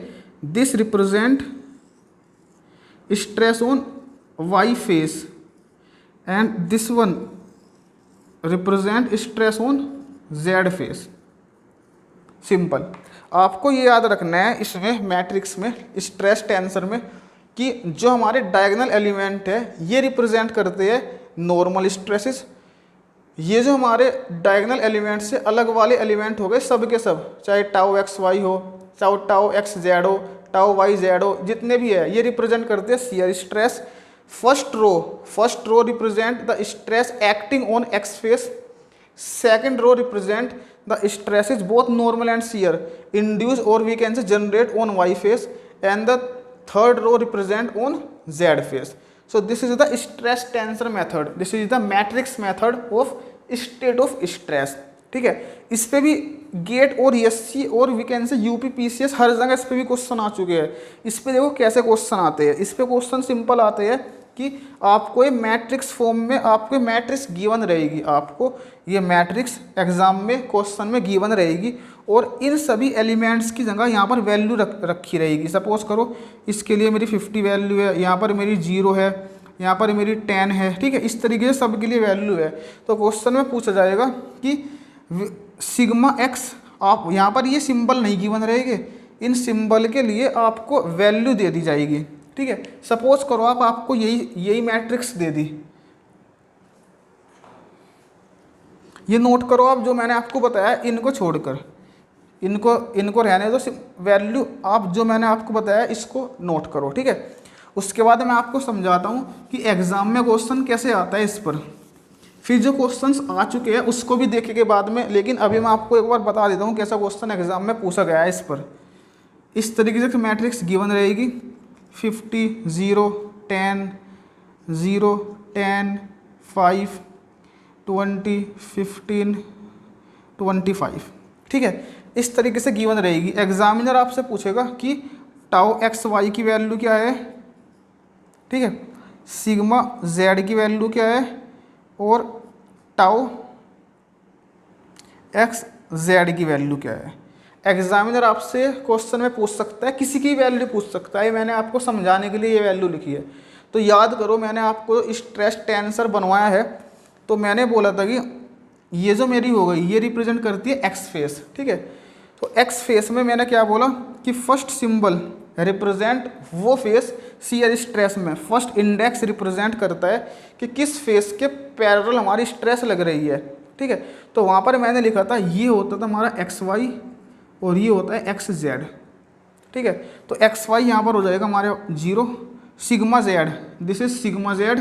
this represent stress on y face and this one represent stress on z face. Simple. आपको ये याद रखना है इसमें मैट्रिक्स में स्ट्रेस टेंसर में कि जो हमारे डायगोनल एलिमेंट है ये रिप्रेजेंट करते हैं नॉर्मल स्ट्रेसेस। ये जो हमारे डायगोनल एलिमेंट से अलग वाले एलिमेंट हो गए सब के सब, चाहे टाउ एक्स वाई हो, चाहे टाउ एक्स जेड हो, टाउ वाई जेड हो, जितने भी है ये रिप्रेजेंट करते हैं shear stress. First row represent the stress acting on x face. Second row represent the stresses both normal and shear induce or we can say generate on y phase, and the third row represent on z phase. So this is the stress tensor method, this is the matrix method of state of stress। ठीक है, इस पे भी gate और SC और we can say UP PCS हर जगह इस पे भी क्वेश्चन आ चुके हैं। इस पे देखो कैसे क्वेश्चन आते हैं, इस पे क्वेश्चन सिंपल आते हैं कि आपको ये मैट्रिक्स फॉर्म में आपको मैट्रिक्स गिवन रहेगी, आपको ये मैट्रिक्स एग्जाम में क्वेश्चन में गिवन रहेगी और इन सभी एलिमेंट्स की जगह यहाँ पर वैल्यू रखी रहेगी। सपोज करो इसके लिए मेरी 50 वैल्यू है, यहाँ पर मेरी 0 है, यहाँ पर मेरी 10 है। ठीक है, इस तरीके से सबके लिए वैल्यू है। तो क्वेश्चन में पूछा जाएगा कि सिग्मा एक्स, आप यहाँ पर ये सिंबल नहीं गिवन रहेंगे, इन सिंबल के लिए आपको वैल्यू दे दी जाएगी। ठीक है, सपोज करो आपको यही मैट्रिक्स दे दी, ये नोट करो आप जो मैंने आपको बताया, इनको छोड़कर इनको रहने दो, वैल्यू आप जो मैंने आपको बताया इसको नोट करो। ठीक है, उसके बाद मैं आपको समझाता हूँ कि एग्जाम में क्वेश्चन कैसे आता है इस पर, फिर जो क्वेश्चंस आ चुके हैं उसको भी देखेंगे बाद में, लेकिन अभी मैं आपको एक बार बता देता हूँ कैसा क्वेश्चन एग्जाम में पूछा गया है इस पर। इस तरीके से मैट्रिक्स गिवन रहेगी 50 0 10 0 10 5 20 15 25। ठीक है, इस तरीके से गिवन रहेगी। एग्जामिनर आपसे पूछेगा कि टाउ एक्स वाई की वैल्यू क्या है, ठीक है, सिग्मा जेड की वैल्यू क्या है और टाउ एक्स जेड की वैल्यू क्या है। एग्जामिनर आपसे क्वेश्चन में पूछ सकता है, किसी की वैल्यू पूछ सकता है। मैंने आपको समझाने के लिए ये वैल्यू लिखी है। तो याद करो मैंने आपको स्ट्रेस टेंसर बनवाया है, तो मैंने बोला था कि ये जो मेरी हो गई ये रिप्रेजेंट करती है एक्स फेस। ठीक है, तो एक्स फेस में मैंने क्या बोला कि फर्स्ट सिंबल रिप्रेजेंट वो फेस शियर स्ट्रेस में, फर्स्ट इंडेक्स रिप्रेजेंट करता है कि किस फेस के पैरेलल हमारी स्ट्रेस लग रही है। ठीक है, तो वहाँ पर मैंने लिखा था ये होता था हमारा एक्स वाई और ये होता है एक्स जेड। ठीक है, तो एक्स वाई यहाँ पर हो जाएगा हमारे 0, sigma Z, this is sigma Z,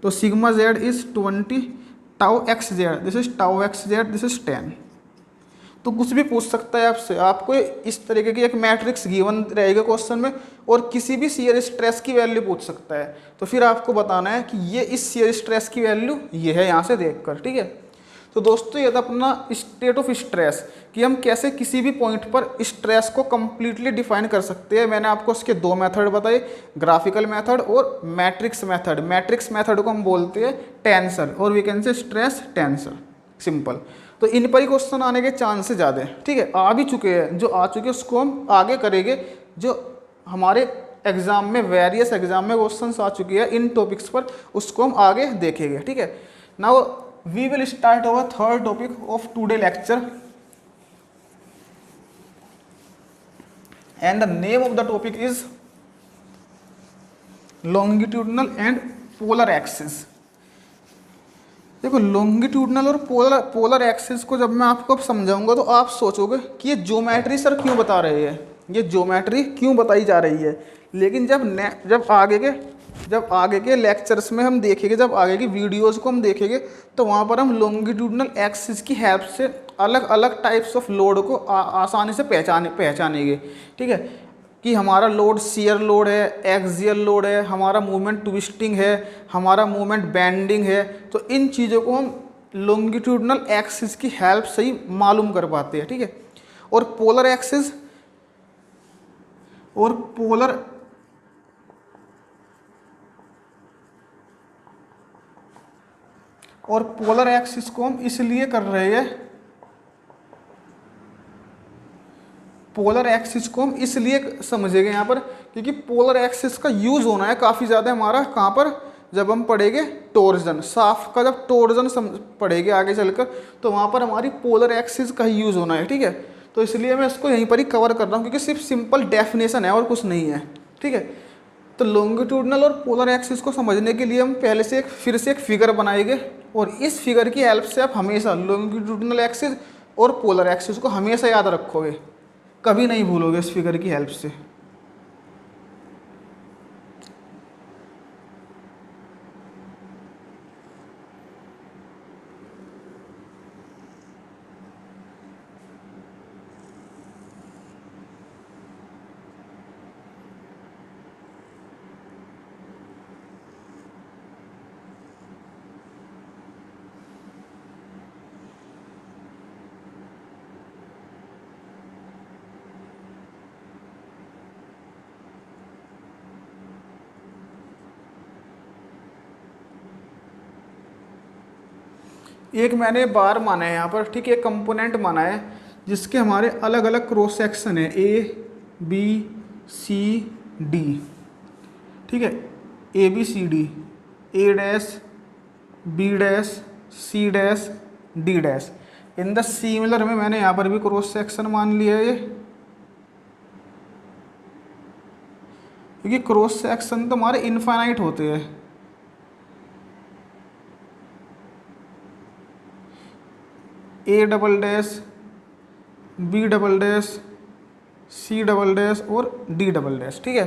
तो sigma Z is 20, tau x Z, this is tau x Z, this is 10। तो कुछ भी पूछ सकता है आपसे, आपको इस तरीके की एक मैट्रिक्स गिवन रहेगा क्वेश्चन में और किसी भी शियर स्ट्रेस की वैल्यू पूछ सकता है। तो फिर आपको बताना है कि ये इस शियर स्ट्रेस की वैल्यू ये है यहाँ से देखकर। ठीक है, तो दोस्तों ये था अपना स्टेट ऑफ स्ट्रेस कि हम कैसे किसी भी पॉइंट पर स्ट्रेस को कम्प्लीटली डिफाइन कर सकते हैं। मैंने आपको इसके 2 मेथड बताए, ग्राफिकल मेथड और मैट्रिक्स मेथड। मैट्रिक्स मेथड को हम बोलते हैं टेंसर और we can say stress tensor, simple. तो इन पर ही क्वेश्चन आने के चांसेस ज़्यादा हैं। ठीक है, आ भी चुके हैं, जो आ चुके हैं उसको हम आगे करेंगे। जो हमारे एग्जाम में वेरियस एग्जाम में क्वेश्चन आ चुके हैं इन टॉपिक्स पर, उसको हम आगे देखेंगे। ठीक है, now we will start our third topic of today lecture and the name of the topic is longitudinal and polar axis. देखो लॉन्गिट्यूडनल और पोलर एक्सिस को जब मैं आपको अब समझाऊंगा तो आप सोचोगे कि ये ज्योमेट्री सर क्यों बता रहे हैं, ये ज्योमेट्री क्यों बताई जा रही है। लेकिन जब आगे के लेक्चर्स में हम देखेंगे, जब आगे की वीडियोस को हम देखेंगे, तो वहाँ पर हम लॉन्गिट्यूडनल एक्सिस की हेल्प से अलग अलग टाइप्स ऑफ लोड को आसानी से पहचानेंगे। ठीक है, कि हमारा लोड शियर लोड है, एक्सियल लोड है, हमारा मूवमेंट ट्विस्टिंग है, हमारा मूवमेंट बेंडिंग है। तो इन चीज़ों को हम लॉन्गिट्यूडनल एक्सिस की हेल्प से ही मालूम कर पाते हैं। ठीक है, और पोलर एक्सिस और पोलर एक्सिस को हम इसलिए कर रहे हैं, पोलर एक्सिस को हम इसलिए समझेंगे यहाँ पर क्योंकि पोलर एक्सिस का यूज़ होना है काफ़ी ज़्यादा हमारा कहाँ पर, जब हम पढ़ेंगे टोर्जन, शाफ्ट का जब टोर्जन पढ़ेंगे आगे चलकर, तो वहाँ पर हमारी पोलर एक्सिस का ही यूज़ होना है, ठीक है। तो इसलिए मैं इसको यहीं पर ही कवर कर रहा हूँ, क्योंकि सिर्फ सिंपल डेफिनेशन है और कुछ नहीं है, ठीक है। तो लॉन्गिट्यूडनल और पोलर एक्सिस को समझने के लिए हम पहले से फिर से एक फिगर बनाएंगे, और इस फिगर की हेल्प से आप हमेशा लॉन्गिट्यूडनल एक्सिस और पोलर एक्सिस को हमेशा याद रखोगे, कभी नहीं भूलोगे इस फिगर की हेल्प से। एक मैंने बार माना है यहाँ पर, ठीक है, एक कंपोनेंट माना है जिसके हमारे अलग अलग क्रॉस सेक्शन है, ए बी सी डी, ठीक है, A B C D, A dash B dash C dash D dash. In the similar में मैंने यहाँ पर भी क्रॉस सेक्शन मान लिया है ये, क्योंकि क्रॉस सेक्शन तो हमारे इनफाइनाइट होते हैं। A double dash B double dash C double dash और डी डबल डैश, ठीक है।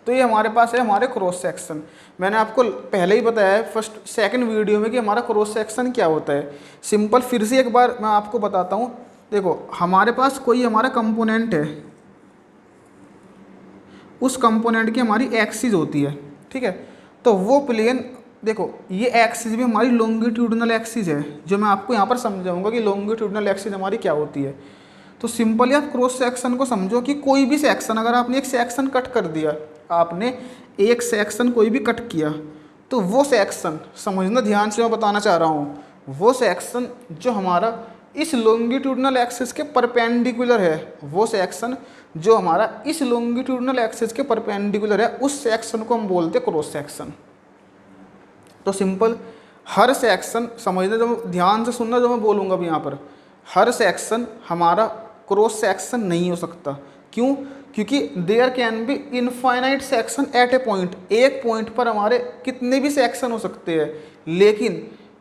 तो ये हमारे पास है हमारे क्रॉस सेक्शन। मैंने आपको पहले ही बताया है फर्स्ट सेकंड वीडियो में कि हमारा क्रॉस सेक्शन क्या होता है। सिंपल फिर से एक बार मैं आपको बताता हूँ। देखो, हमारे पास कोई हमारा कंपोनेंट है, उस कंपोनेंट की हमारी एक्सिस होती है, ठीक है। तो वो प्लेन, देखो ये एक्सिस भी हमारी लॉन्गिट्यूडनल एक्सिस है, जो मैं आपको यहाँ पर समझाऊंगा कि लॉन्गिट्यूडनल एक्सिस हमारी क्या होती है। तो सिंपली आप क्रॉस सेक्शन को समझो कि कोई भी सेक्शन, अगर आपने एक सेक्शन कट कर दिया, आपने एक सेक्शन कोई भी कट किया, तो वो सेक्शन समझना ध्यान से, मैं बताना चाह रहा हूँ, वो सेक्शन जो हमारा इस लॉन्गिट्यूडनल एक्सिस के परपेंडिकुलर है, वो सेक्शन जो हमारा इस लॉन्गिट्यूडनल एक्सिस के परपेंडिकुलर है, उस सेक्शन को हम बोलते हैं क्रॉस सेक्शन। तो सिंपल हर सेक्शन समझना, जो ध्यान से सुनना जो मैं बोलूँगा अभी यहाँ पर, हर सेक्शन हमारा क्रॉस सेक्शन नहीं हो सकता। क्यों? क्योंकि there can be infinite section at a point, एक पॉइंट पर हमारे कितने भी सेक्शन हो सकते हैं, लेकिन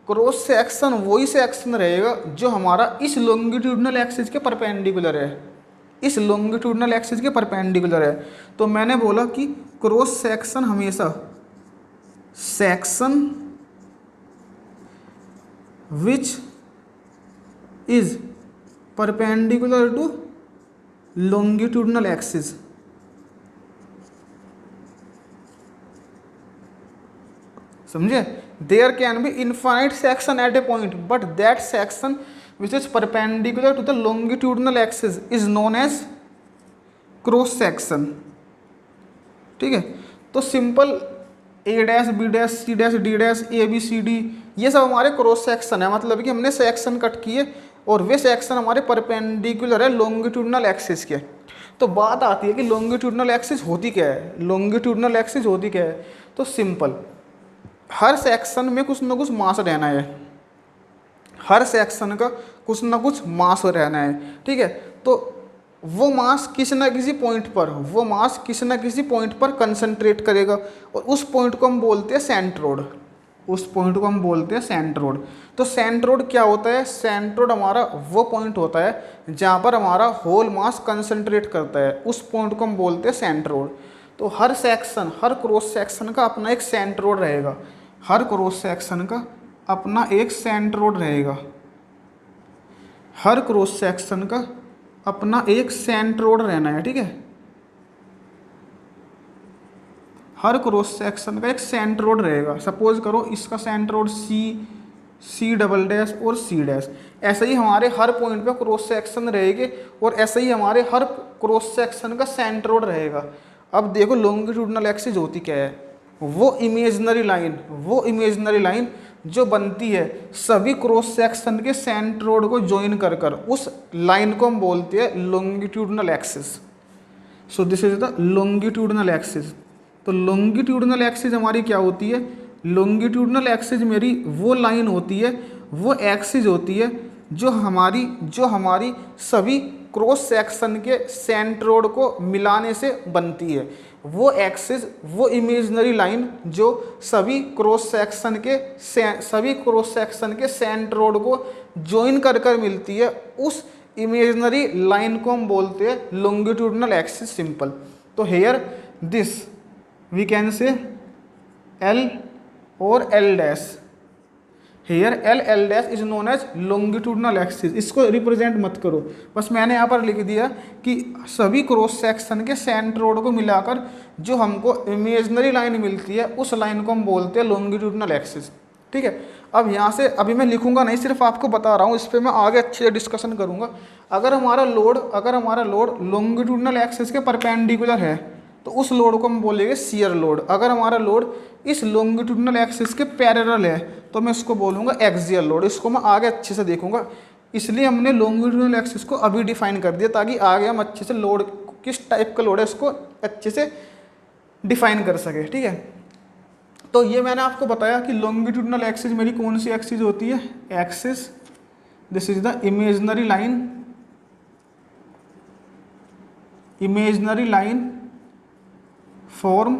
क्रॉस सेक्शन वही सेक्शन रहेगा जो हमारा इस लॉन्गिट्यूडनल एक्सिस के परपेंडिकुलर है, इस लॉन्गिट्यूडनल एक्सिस के परपेंडिकुलर है। तो मैंने बोला कि क्रॉस सेक्शन हमेशा section which is perpendicular to longitudinal axis, समझे? There can be infinite section at a point, but that section which is perpendicular to the longitudinal axis is known as cross section, ठीक है। तो simple A dash B dash C dash D dash A B C D, ये सब हमारे cross section है, मतलब कि हमने सेक्शन कट किए और वे सेक्शन हमारे परपेंडिकुलर है लॉन्गिट्यूडनल एक्सिस के। तो बात आती है कि लॉन्गिट्यूडनल एक्सिस होती क्या है, लॉन्गिट्यूडनल एक्सिस होती क्या है। तो सिंपल, हर सेक्शन में कुछ ना कुछ मास रहना है, हर सेक्शन का कुछ ना कुछ मास रहना है, ठीक है। तो वो मास किसी ना किसी पॉइंट पर, वो मास किसी ना किसी पॉइंट पर कंसंट्रेट करेगा, और उस पॉइंट को हम बोलते हैं सेंट्रोड, उस पॉइंट को हम बोलते हैं सेंट्रोड। तो सेंट्रोड क्या होता है? सेंट्रोड हमारा वो पॉइंट होता है जहाँ पर हमारा होल मास कंसंट्रेट करता है, उस पॉइंट को हम बोलते हैं सेंट्रोड। तो हर सेक्शन, हर क्रॉस सेक्शन का अपना एक सेंट्रोड रहेगा, हर क्रॉस सेक्शन का अपना एक सेंट्रोड रहेगा, हर क्रॉस सेक्शन का अपना एक सेंट्रोड रहना है, ठीक है। हर क्रॉस सेक्शन का एक सेंट्रोड रहेगा। सपोज करो इसका सेंट्रोड सी डबल डैश और सी डैश, ऐसे ही हमारे हर पॉइंट पे क्रॉस सेक्शन रहेंगे, और ऐसे ही हमारे हर क्रॉस सेक्शन का सेंट्रोड रहेगा। अब देखो लॉन्गिट्यूडनल एक्सिस होती क्या है, वो इमेजिनरी लाइन, वो इमेजिनरी लाइन जो बनती है सभी क्रॉस सेक्शन के सेंट्रोड को ज्वाइन कर कर, उस लाइन को हम बोलते हैं longitudinal axis. So this is the longitudinal axis. तो लॉन्गिट्यूडनल एक्सिस हमारी क्या होती है? लॉन्गिट्यूडनल एक्सिस मेरी वो लाइन होती है, वो एक्सिस होती है जो हमारी सभी क्रॉस सेक्शन के सेंट्रोड को मिलाने से बनती है। वो एक्सिस, वो इमेजिनरी लाइन जो सभी क्रॉस सेक्शन के सेंट्रोड को ज्वाइन कर कर मिलती है, उस इमेजिनरी लाइन को हम बोलते हैं लॉन्गिट्यूडनल एक्सिस सिंपल। तो here this we can say L और L dash, here L dash is known as longitudinal axis. इसको रिप्रेजेंट मत करो, बस मैंने यहाँ पर लिख दिया कि सभी क्रॉस सेक्शन के सेंट्रोड को मिलाकर जो हमको इमेजिनरी लाइन मिलती है, उस लाइन को हम बोलते हैं लॉन्गिट्यूडनल एक्सिस। ठीक है, अब यहाँ से अभी मैं लिखूंगा नहीं, सिर्फ आपको बता रहा हूँ, इस पर मैं आगे अच्छे से डिस्कशन करूँगा। अगर हमारा लोड लॉन्गिट्यूडनल एक्सिस के परपेंडिकुलर है तो उस लोड को हम बोलेंगे शियर लोड। अगर हमारा लोड इस लॉन्गिट्यूडनल एक्सिस के पैरेलल है तो मैं इसको बोलूँगा एक्सियल लोड। इसको मैं आगे अच्छे से देखूंगा, इसलिए हमने लॉन्गिट्यूडनल एक्सिस को अभी डिफाइन कर दिया ताकि आगे हम अच्छे से लोड किस टाइप का लोड है इसको अच्छे से डिफाइन कर सके। ठीक है, तो ये मैंने आपको बताया कि लॉन्गिट्यूडनल एक्सिस मेरी कौन सी एक्सिस होती है, axis, this is the imaginary line form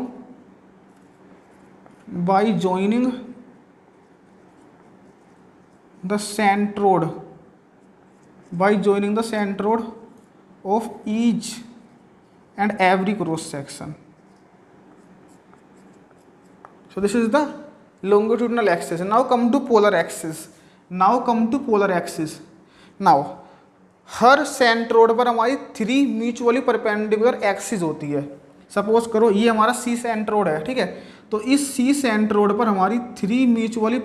by joining the centroid of each and every cross section. So this is the longitudinal axis. Now come to polar axis. Now हर सेंट्रोड पर हमारी 3 mutually perpendicular axis होती है। Suppose करो ये हमारा सी सेंट्रोड है, ठीक है, तो इस सी सेंट्रोड पर हमारी 3 म्यूचुअली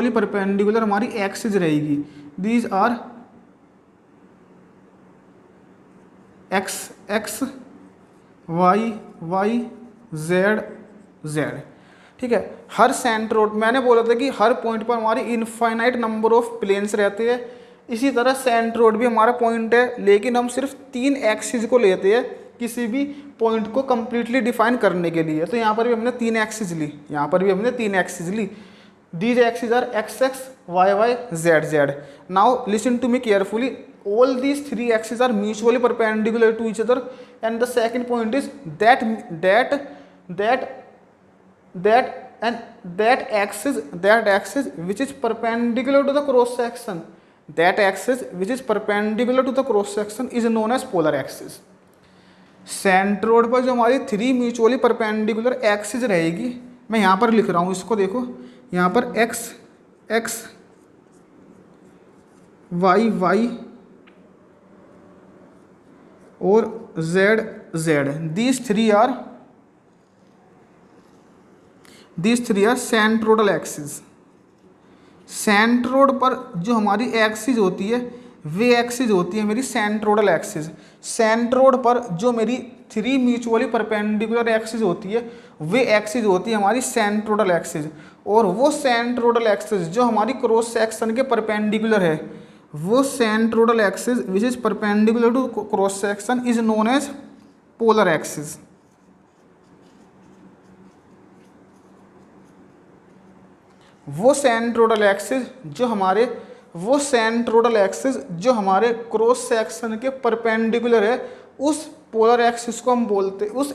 परपेंडिकुलर हमारी एक्सिस रहेगी। These are x y z. ठीक है, हर सेंट्रोड, मैंने बोला था कि हर पॉइंट पर हमारी इनफाइनाइट नंबर ऑफ प्लेन्स रहते हैं। इसी तरह सेंट्रोड भी हमारा पॉइंट है, लेकिन हम सिर्फ 3 एक्सिस को लेते हैं किसी भी पॉइंट को कंप्लीटली डिफाइन करने के लिए। तो यहाँ पर भी हमने 3 एक्सिस ली, these axis are x y z. Now listen to me carefully, all these 3 axes are mutually perpendicular to each other, and the second point is that axis which is perpendicular to the cross section, is known as polar axis. सेंट्रोड पर जो हमारी 3 mutually perpendicular axis रहेगी, मैं यहाँ पर लिख रहा हूँ, इसको देखो, यहाँ पर एक्स वाई और Z, these three are centroidal axis. Centroid पर जो हमारी एक्सिस होती है वे एक्सिस होती है मेरी सेंट्रोडल एक्सिस। सेंट्रोड पर जो मेरी 3 म्यूचुअली परपेंडिकुलर एक्सिस होती है वे एक्सिस होती है हमारी सेंट्रोडल एक्सिस। और वो सेंट्रोडल एक्सिस जो हमारी क्रॉस सेक्शन के परपेंडिकुलर है, वो centroidal axis which is perpendicular to cross section is known as polar axis. वो सेंट्रोडल एक्सिस जो हमारे क्रॉस सेक्शन के परपेंडिकुलर है, उस पोलर एक्सिस को हम बोलते, उस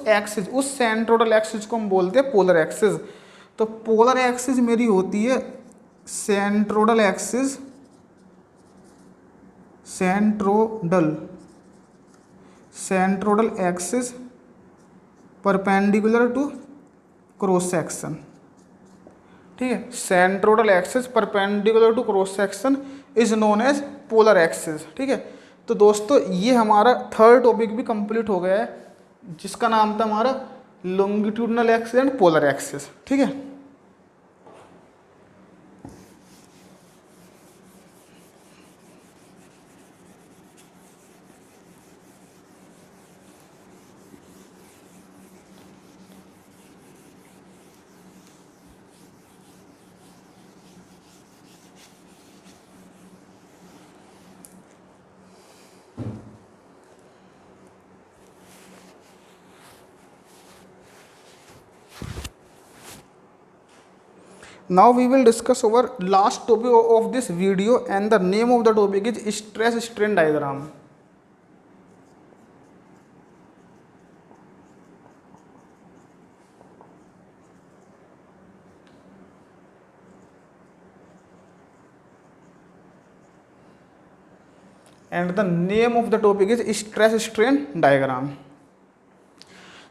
सेंट्रोडल एक्सिस को हम बोलते हैं पोलर एक्सिस। तो पोलर एक्सिस मेरी होती है centroidal axis perpendicular to cross section. ठीक है, centroidal axis perpendicular to cross section is known as polar axis. ठीक है, तो दोस्तों ये हमारा थर्ड टॉपिक भी कंप्लीट हो गया है, जिसका नाम था हमारा longitudinal axis and polar axis. ठीक है, Now we will discuss our last topic of this video, and the name of the topic is stress strain diagram. And the name of the topic is stress strain diagram.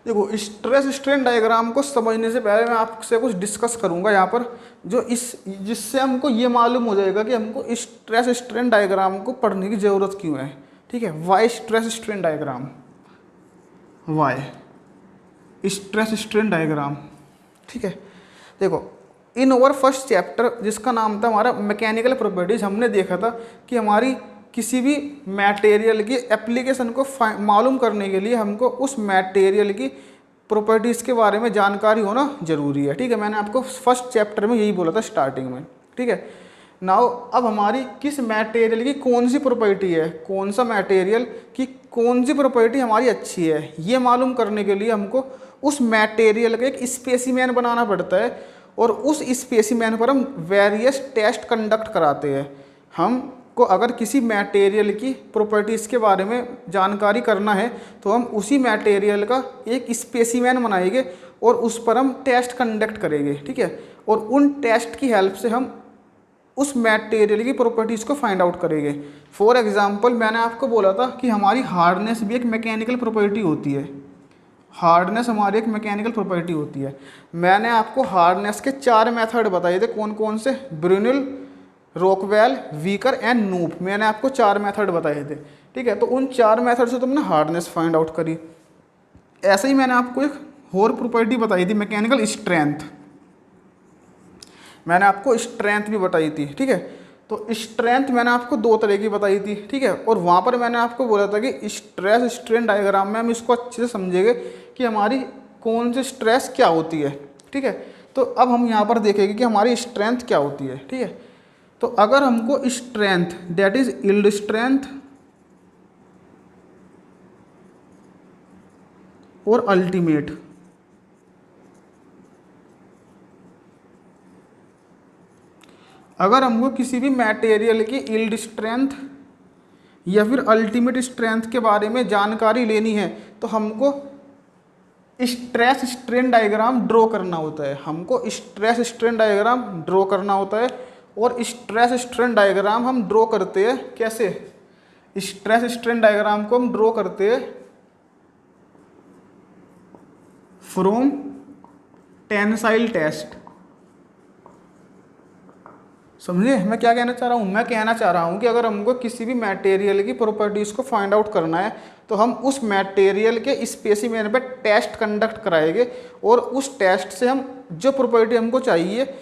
देखो, stress strain diagram को समझने से पहले मैं आपसे कुछ discuss करूंगा यहाँ पर, जो इस जिससे हमको ये मालूम हो जाएगा कि हमको स्ट्रेस स्ट्रेन डायग्राम को पढ़ने की ज़रूरत क्यों है। ठीक है, why stress strain diagram, why stress strain diagram. ठीक है, देखो इन ओवर फर्स्ट चैप्टर जिसका नाम था हमारा मैकेनिकल प्रॉपर्टीज, हमने देखा था कि हमारी किसी भी मटेरियल की एप्लीकेशन को मालूम करने के लिए हमको उस मटेरियल की प्रॉपर्टीज़ के बारे में जानकारी होना जरूरी है। ठीक है, मैंने आपको फर्स्ट चैप्टर में यही बोला था स्टार्टिंग में। ठीक है, नाउ अब हमारी किस मटेरियल की कौन सी प्रॉपर्टी है, कौन सा मटेरियल की कौन सी प्रॉपर्टी हमारी अच्छी है, ये मालूम करने के लिए हमको उस मटेरियल का एक स्पेसिमेन बनाना पड़ता है, और उस स्पेसिमेन पर हम वेरियस टेस्ट कंडक्ट कराते हैं। हम को अगर किसी मटेरियल की प्रॉपर्टीज़ के बारे में जानकारी करना है तो हम उसी मटेरियल का एक स्पेसिमेन बनाएंगे और उस पर हम टेस्ट कंडक्ट करेंगे। ठीक है, और उन टेस्ट की हेल्प से हम उस मटेरियल की प्रॉपर्टीज़ को फाइंड आउट करेंगे। फॉर एग्जांपल, मैंने आपको बोला था कि हमारी हार्डनेस भी एक मैकेनिकल प्रॉपर्टी होती है। हार्डनेस हमारी एक मैकेनिकल प्रॉपर्टी होती है। मैंने आपको हार्डनेस के 4 मेथड बताए थे, कौन कौन से, ब्रुनेल, रॉकवेल, वीकर एंड नूप। मैंने आपको 4 मेथड बताए थे। ठीक है, तो उन 4 मेथड से तुमने हार्डनेस फाइंड आउट करी। ऐसे ही मैंने आपको एक और प्रॉपर्टी बताई थी, मैकेनिकल स्ट्रेंथ। मैंने आपको स्ट्रेंथ भी बताई थी। ठीक है, तो स्ट्रेंथ मैंने आपको 2 तरह की बताई थी। ठीक है, और वहाँ पर मैंने आपको बोला था कि स्ट्रेस स्ट्रेन डायग्राम में हम इसको अच्छे से समझेंगे कि हमारी कौन सी स्ट्रेस क्या होती है। ठीक है, तो अब हम यहाँ पर देखेंगे कि हमारी स्ट्रेंथ क्या होती है। ठीक है, तो अगर हमको strength that is yield strength और अल्टीमेट, अगर हमको किसी भी मटेरियल की यील्ड स्ट्रेंथ या फिर अल्टीमेट स्ट्रेंथ के बारे में जानकारी लेनी है तो हमको स्ट्रेस स्ट्रेन डायग्राम ड्रॉ करना होता है। हमको स्ट्रेस स्ट्रेन डायग्राम ड्रॉ करना होता है, और स्ट्रेस स्ट्रेन डायग्राम हम ड्रॉ करते हैं कैसे? स्ट्रेस स्ट्रेन डायग्राम को हम ड्रॉ करते हैं फ्रॉम टेंसाइल टेस्ट। समझे मैं क्या कहना चाह रहा हूँ? मैं कहना चाह रहा हूँ कि अगर हमको किसी भी मटेरियल की प्रॉपर्टीज़ को फाइंड आउट करना है तो हम उस मटेरियल के स्पेसिमेन पे टेस्ट कंडक्ट कराएंगे, और उस टेस्ट से हम जो प्रॉपर्टी हमको चाहिए,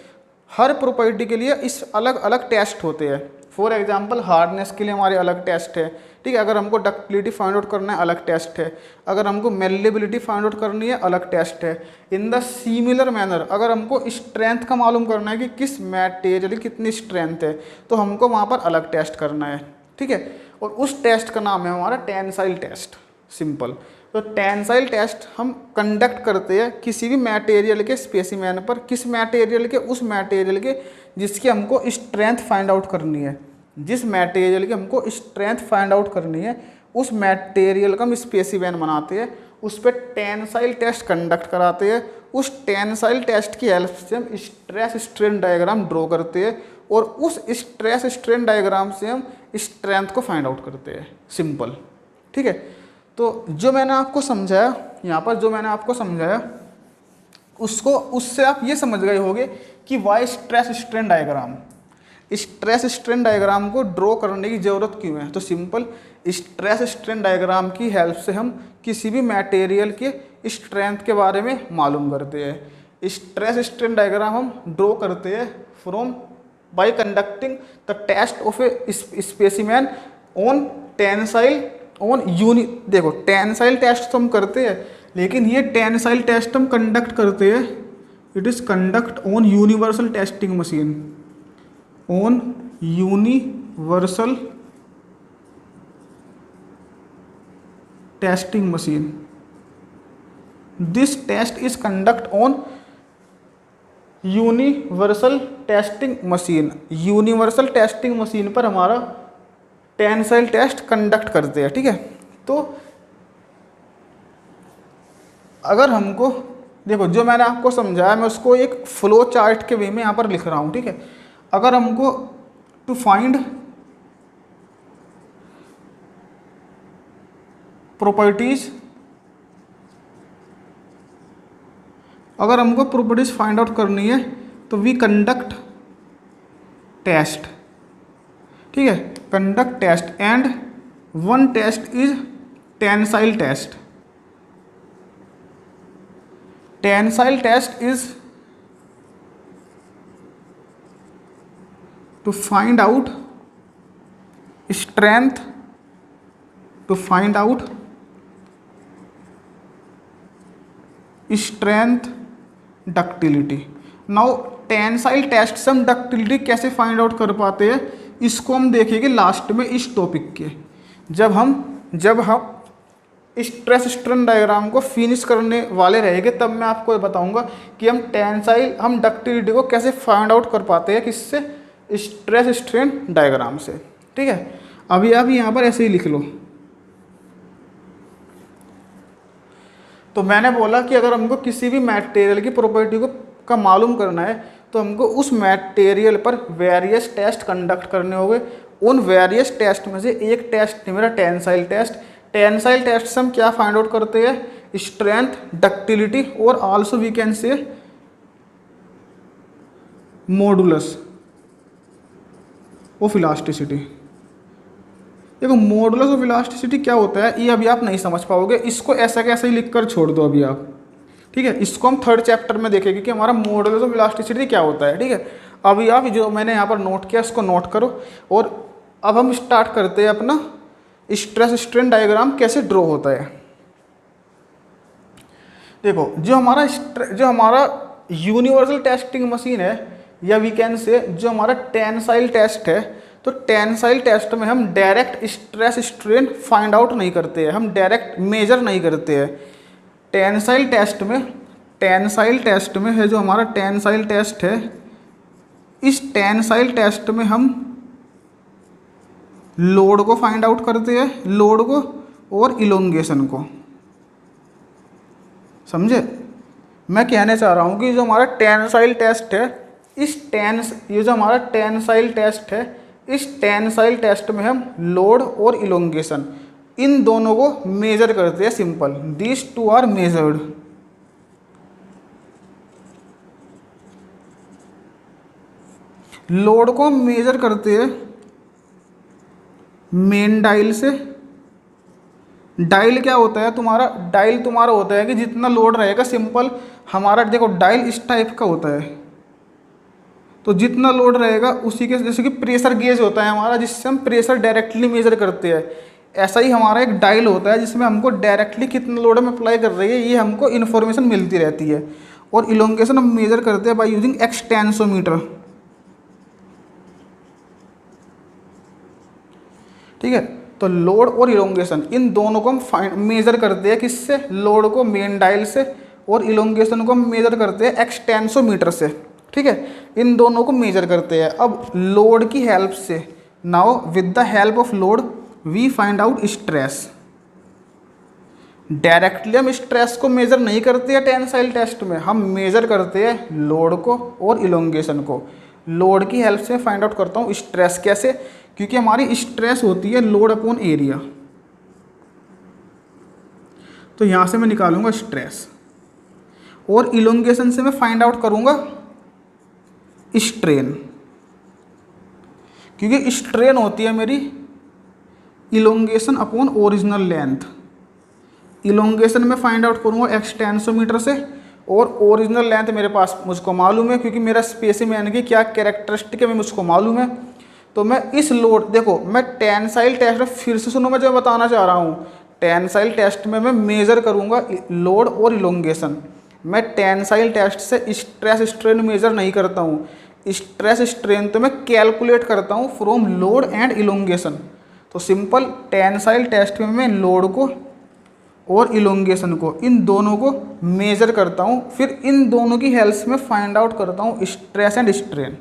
हर प्रॉपर्टी के लिए इस अलग अलग टेस्ट होते हैं। फॉर एग्जांपल, हार्डनेस के लिए हमारे अलग टेस्ट है। ठीक है, अगर हमको डक्टिलिटी फाइंड आउट करना है अलग टेस्ट है, अगर हमको मेलेबिलिटी फाइंड आउट करनी है अलग टेस्ट है। इन द सिमिलर मैनर अगर हमको स्ट्रेंथ का मालूम करना है कि किस मटेरियल की कितनी स्ट्रेंथ है तो हमको वहाँ पर अलग टेस्ट करना है। ठीक है, और उस टेस्ट का नाम है हमारा टेंसाइल टेस्ट। सिंपल। तो टेंसाइल टेस्ट हम कंडक्ट करते हैं किसी भी मटेरियल के स्पेसिमेन पर, किस मटेरियल के, उस मटेरियल के जिसकी हमको स्ट्रेंथ फाइंड आउट करनी है। जिस मटेरियल की हमको स्ट्रेंथ फाइंड आउट करनी है उस मटेरियल का हम स्पेसिमेन बनाते हैं, उस पर टेंसाइल टेस्ट कंडक्ट कराते हैं। उस टेंसाइल टेस्ट की हेल्प से हम स्ट्रेस स्ट्रेन डायग्राम ड्रॉ करते हैं, और उस स्ट्रेस स्ट्रेन डायग्राम से हम स्ट्रेंथ को फाइंड आउट करते हैं। सिंपल। ठीक है, तो जो मैंने आपको समझाया यहाँ पर, जो मैंने आपको समझाया उसको, उससे आप ये समझ गए होंगे कि why stress strain diagram, stress strain diagram को ड्रॉ करने की ज़रूरत क्यों है। तो सिंपल, स्ट्रेस स्ट्रेन डायग्राम की हेल्प से हम किसी भी मटेरियल के स्ट्रेंथ के बारे में मालूम करते हैं। स्ट्रेस स्ट्रेन डायग्राम हम ड्रॉ करते हैं from by conducting the test of a specimen on tensile on uni. देखो, टेंसाइल टेस्ट तो हम करते हैं, लेकिन ये टेंसाइल टेस्ट हम कंडक्ट करते हैं, it is conduct on universal testing machine, on universal testing machine. This test is conduct on universal testing machine, universal testing machine पर हमारा टेंसाइल टेस्ट कंडक्ट करते हैं। ठीक है, तो अगर हमको देखो जो मैंने आपको समझाया मैं उसको एक फ्लो चार्ट के वे में यहाँ पर लिख रहा हूँ। ठीक है, अगर हमको टू फाइंड प्रॉपर्टीज, अगर हमको प्रॉपर्टीज फाइंड आउट करनी है तो वी कंडक्ट टेस्ट। ठीक है, conduct test and one test is tensile test. Tensile test is to find out strength, to find out strength ductility. Now tensile test से हम ductility कैसे फाइंड आउट कर पाते हैं इसको हम देखेंगे लास्ट में इस टॉपिक के, जब हम स्ट्रेस स्ट्रेन डायग्राम को फिनिश करने वाले रहेंगे तब मैं आपको बताऊंगा कि हम डक्टिलिटी को कैसे फाइंड आउट कर पाते हैं, किससे, स्ट्रेस स्ट्रेन डायग्राम से। ठीक है, अभी आप यहाँ पर ऐसे ही लिख लो। तो मैंने बोला कि अगर हमको किसी भी मटेरियल की प्रॉपर्टी का मालूम करना है तो हमको उस मटेरियल पर वेरियस टेस्ट कंडक्ट करने होंगे। उन वेरियस टेस्ट में से एक टेस्ट है मेरा टेंसाइल टेस्ट। टेंसाइल टेस्ट से हम क्या फाइंड आउट करते हैं, स्ट्रेंथ, डक्टिलिटी और also we can say modulus of elasticity. देखो मॉडुलस ऑफ इलास्टिसिटी क्या होता है ये अभी आप नहीं समझ पाओगे, इसको ऐसा कैसे ही लिख कर छोड़ दो अभी आप। ठीक है, इसको हम थर्ड चैप्टर में देखेंगे कि हमारा मॉडुलस ऑफ इलास्टिसिटी क्या होता है। ठीक है, अभी आप जो मैंने यहाँ पर नोट किया इसको नोट करो और अब हम स्टार्ट करते हैं अपना स्ट्रेस स्ट्रेन डायग्राम कैसे ड्रॉ होता है। देखो जो हमारा यूनिवर्सल टेस्टिंग मशीन है या वी कैन से जो हमारा टेंसाइल टेस्ट है, तो टेंसाइल टेस्ट में हम direct stress strain find out नहीं करते हैं, हम डायरेक्ट मेजर नहीं करते हैं। टेंसाइल टेस्ट में है जो हमारा टेंसाइल टेस्ट है, इस टेंसाइल टेस्ट में हम लोड को फाइंड आउट करते हैं, लोड को और इलोंगेशन को। समझे मैं कहने चाह रहा हूँ कि जो हमारा टेंसाइल टेस्ट है, ये जो हमारा टेंसाइल टेस्ट है, इस टेंसाइल टेस्ट में हम लोड और इलोंगेशन इन दोनों को मेजर करते हैं। Simple, these two are measured. Load को हम मेजर करते हैं मेन डायल से। डायल क्या होता है तुम्हारा, डायल तुम्हारा होता है कि जितना लोड रहेगा, सिंपल हमारा देखो डायल इस टाइप का होता है, तो जितना लोड रहेगा उसी के, जैसे कि प्रेशर गेज होता है हमारा जिससे हम प्रेशर डायरेक्टली मेजर करते हैं, ऐसा ही हमारा एक डायल होता है जिसमें हमको डायरेक्टली कितना लोड हम अप्लाई कर रही है ये हमको इन्फॉर्मेशन मिलती रहती है। और इलोंगेशन हम मेजर करते हैं बाय यूजिंग एक्सटेंसोमीटर। ठीक है, तो लोड और इलोंगेशन इन दोनों को हम मेजर करते हैं किससे, लोड को मेन डायल से और इलोंगेशन को हम मेजर करते हैं एक्सटेंसोमीटर से। ठीक है, इन दोनों को मेजर करते हैं। अब लोड की हेल्प से, now with the help of load we find out stress. Directly हम स्ट्रेस को मेजर नहीं करते हैं टेंसाइल टेस्ट में, हम मेजर करते हैं लोड को और इलोंगेशन को। लोड की हेल्प से फाइंड आउट करता हूँ स्ट्रेस, कैसे, क्योंकि हमारी स्ट्रेस होती है लोड अपॉन एरिया। तो यहां से मैं निकालूंगा स्ट्रेस और इलोंगेशन से मैं फाइंड आउट करूंगा स्ट्रेन, क्योंकि स्ट्रेन होती है मेरी elongation upon original length. Elongation में फाइंड आउट करूंगा एक्सटेंसोमीटर से और ओरिजिनल लेंथ मेरे पास मुझको मालूम है, क्योंकि मेरा स्पेसिमेन की क्या कैरेक्टरिस्टिक है मुझको मालूम है। तो मैं इस लोड, देखो मैं टेंसाइल टेस्ट में फिर से सुनो, मैं जो बताना चाह रहा हूँ, टेंसाइल टेस्ट में मैं मेजर करूँगा लोड और इलोंगेशन। मैं टेंसाइल टेस्ट से स्ट्रेस स्ट्रेन मेजर नहीं करता हूँ, स्ट्रेस स्ट्रेन तो मैं कैलकुलेट करता हूँ फ्रॉम लोड एंड इलोंगेशन। तो सिंपल टेंसाइल टेस्ट में मैं लोड को और इलोंगेशन को, इन दोनों को मेजर करता हूँ, फिर इन दोनों की हेल्प में फाइंड आउट करता हूँ स्ट्रेस एंड स्ट्रेन।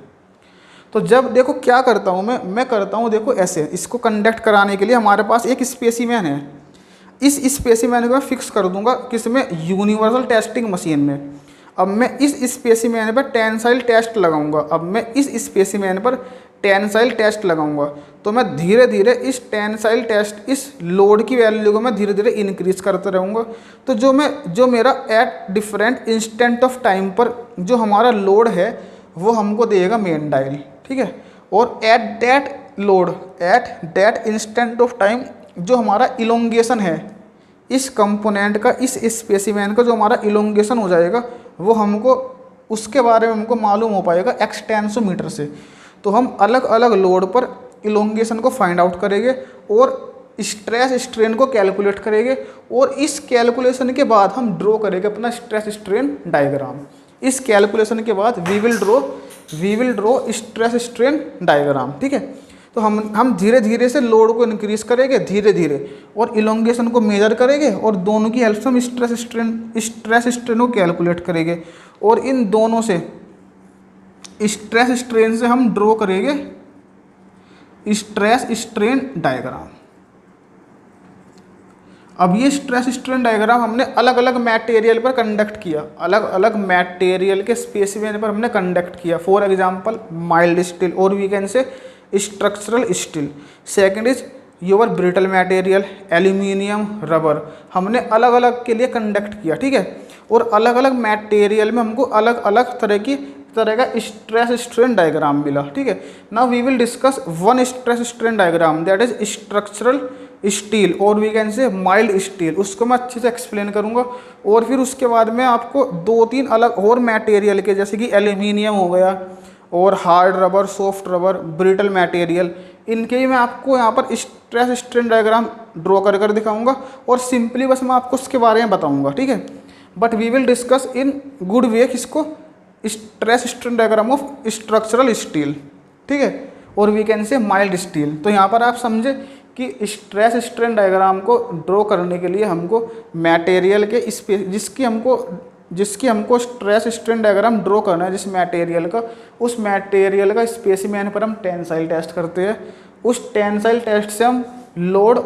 तो जब देखो क्या करता हूँ मैं करता हूँ देखो ऐसे, इसको कंडक्ट कराने के लिए हमारे पास एक स्पेसिमेन है। इस स्पेसिमेन को मैं फिक्स कर दूंगा किसमें, यूनिवर्सल टेस्टिंग मशीन में। अब मैं इस स्पेसिमेन पर टेंसाइल टेस्ट लगाऊंगा, अब मैं इस स्पेसिमेन पर टेंसाइल टेस्ट लगाऊंगा। तो मैं धीरे धीरे इस टेंसाइल टेस्ट, इस लोड की वैल्यू को मैं धीरे धीरे इंक्रीज करता रहूँगा। तो जो मेरा at different instant of time पर जो हमारा लोड है वो हमको देगा मेन डायल, ठीक है। और at that instant of time जो हमारा इलोंगेशन है इस कंपोनेंट का, इस स्पेसिमेन का जो हमारा इलोंगेशन हो जाएगा वो हमको, उसके बारे में हमको मालूम हो पाएगा एक्सटेंसोमीटर से। तो हम अलग अलग लोड पर इलोंगेशन को फाइंड आउट करेंगे और स्ट्रेस स्ट्रेन को कैलकुलेट करेंगे, और इस कैलकुलेशन के बाद हम ड्रॉ करेंगे अपना स्ट्रेस स्ट्रेन डायग्राम। इस कैलकुलेशन के बाद we will draw stress strain diagram, ठीक है। तो हम धीरे धीरे से लोड को इंक्रीज करेंगे धीरे धीरे, और इलोंगेशन को मेजर करेंगे, और दोनों की हेल्प से हम स्ट्रेस स्ट्रेन को कैलकुलेट करेंगे, और इन दोनों से स्ट्रेस स्ट्रेन से हम ड्रॉ करेंगे स्ट्रेस स्ट्रेन डायग्राम। अब ये स्ट्रेस स्ट्रेन डायग्राम हमने अलग अलग मटेरियल पर कंडक्ट किया, अलग अलग मटेरियल के स्पेसिमेन पर हमने कंडक्ट किया। फॉर एग्जांपल माइल्ड स्टील, और we can say structural steel. Second is your brittle material, aluminium, rubber. हमने अलग अलग के लिए कंडक्ट किया, ठीक है। और अलग अलग मटेरियल में हमको अलग अलग तरह का स्ट्रेस स्ट्रेन डायग्राम मिला, ठीक है। Now we will discuss one stress strain diagram that is structural steel, और we can say mild steel. उसको मैं अच्छे से एक्सप्लेन करूंगा, और फिर उसके बाद में आपको दो तीन अलग और मटेरियल के, जैसे कि एल्यूमिनियम हो गया, और hard rubber, soft rubber, brittle material, इनके ही मैं आपको यहाँ पर स्ट्रेस स्ट्रेन डायग्राम ड्रॉ कर कर दिखाऊंगा, और सिंपली बस मैं आपको उसके बारे में बताऊंगा, ठीक है। But we will discuss in good way इसको stress strain diagram of structural steel, ठीक है, और we can say mild steel. तो यहाँ पर आप समझे कि स्ट्रेस स्ट्रेन डायग्राम को ड्रॉ करने के लिए हमको मटेरियल के जिसकी हमको स्ट्रेस स्ट्रेन डायग्राम ड्रॉ करना है, जिस मटेरियल का, उस मटेरियल का स्पेसिमेन पर हम टेंसाइल टेस्ट करते हैं। उस टेंसाइल टेस्ट से हम लोड,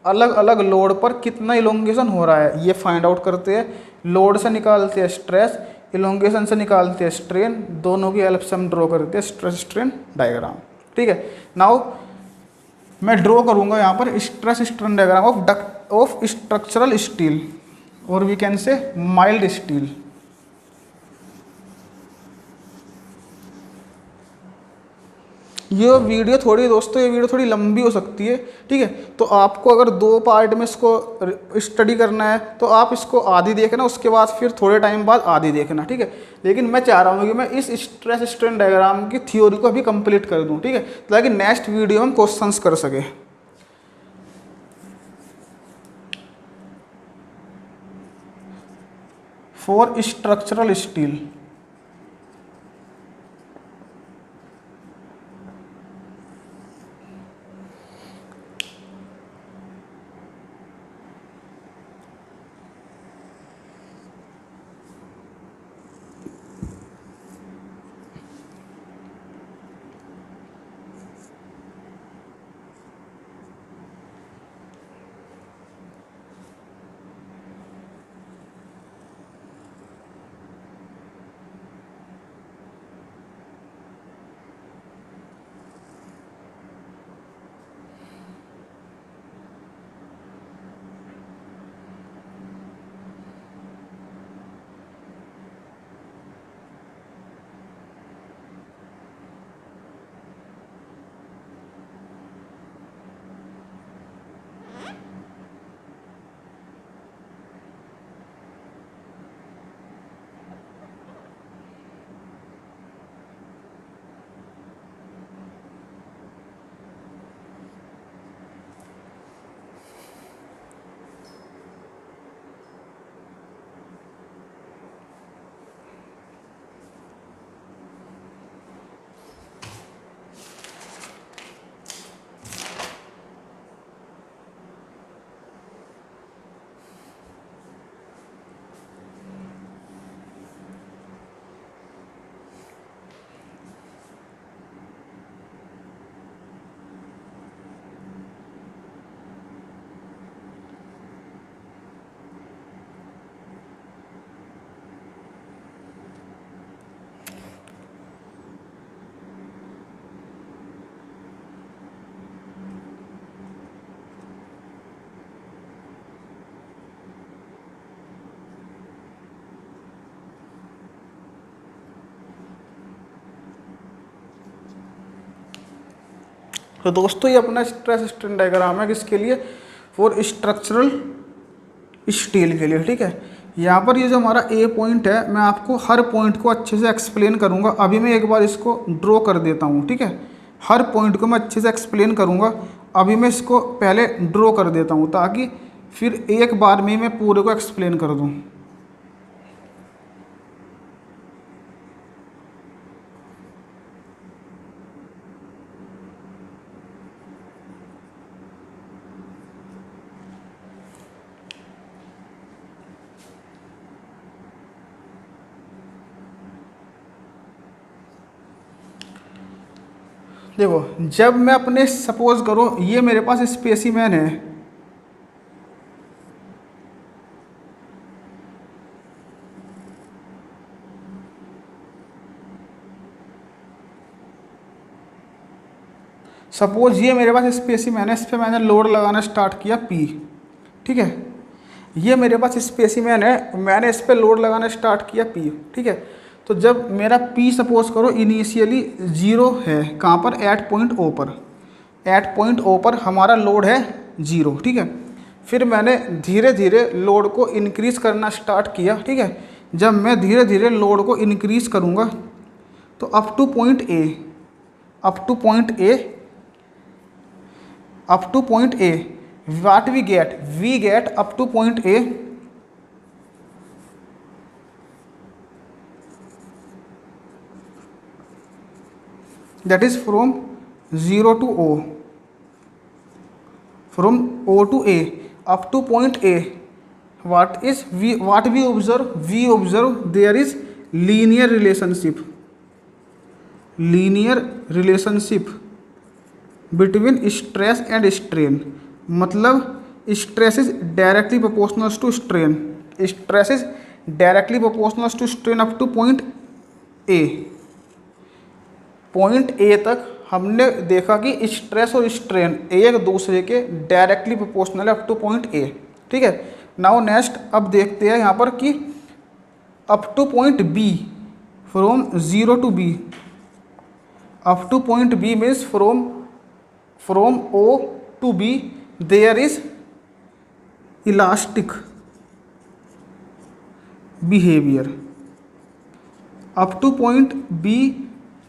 अलग अलग लोड पर कितना इलोंगेशन हो रहा है ये फाइंड आउट करते हैं। लोड से निकालते हैं स्ट्रेस, इलोंगेशन से निकालते हैं स्ट्रेन, दोनों की हेल्प से हम ड्रॉ करते हैं स्ट्रेस स्ट्रेन डायग्राम, ठीक है। नाउ मैं ड्रॉ करूंगा यहाँ पर stress strain diagram of structural steel, और we can say mild steel. ये वीडियो थोड़ी लंबी हो सकती है, ठीक है। तो आपको अगर दो पार्ट में इसको स्टडी करना है तो आप इसको आधी देखना, उसके बाद फिर थोड़े टाइम बाद आधी देखना, ठीक है। लेकिन मैं चाह रहा हूँ कि मैं इस स्ट्रेस स्ट्रेन डायग्राम की थ्योरी को अभी कंप्लीट कर दूँ, ठीक है, ताकि नेक्स्ट वीडियो में हम क्वेश्चंस कर सके। फॉर स्ट्रक्चरल स्टील, तो दोस्तों ये अपना स्ट्रेस स्ट्रेन डायग्राम है किसके लिए, फॉर स्ट्रक्चरल स्टील के लिए, ठीक है। यहाँ पर ये जो हमारा ए पॉइंट है, मैं आपको हर पॉइंट को अच्छे से एक्सप्लेन करूँगा। अभी मैं एक बार इसको ड्रॉ कर देता हूँ, ठीक है। हर पॉइंट को मैं अच्छे से एक्सप्लेन करूँगा। अभी मैं इसको पहले ड्रॉ कर देता हूँ ताकि फिर एक बार में मैं पूरे को एक्सप्लेन कर दूँ। देखो, जब मैं अपने सपोज करो ये मेरे पास स्पेसिमेन है, सपोज ये मेरे पास स्पेसिमेन है, इस पर मैंने लोड लगाना स्टार्ट किया पी, ठीक है। ये मेरे पास स्पेसिमेन है, मैंने इस पर लोड लगाना स्टार्ट किया पी, ठीक है। तो जब मेरा पी सपोज करो इनिशियली 0 है, कहाँ पर, एट पॉइंट ओ पर, एट पॉइंट ओ पर हमारा लोड है 0, ठीक है। फिर मैंने धीरे धीरे लोड को इंक्रीज़ करना स्टार्ट किया, ठीक है। जब मैं धीरे धीरे लोड को इंक्रीज़ करूँगा तो up to point A, up to point A, up to point A, what we get up to point A, that is from 0 to O, from O to A up to point A, what we observe there is linear relationship between stress and strain। मतलब stress is directly proportional to strain, stress is directly proportional to strain up to point A। Point A तक हमने देखा कि stress और strain एक दूसरे के directly proportional है अप टू पॉइंट ए, ठीक है। नाउ नेक्स्ट अब देखते हैं यहाँ पर कि up to point B, from 0 to B, up to point B means from O to B there is elastic behaviour. Up to point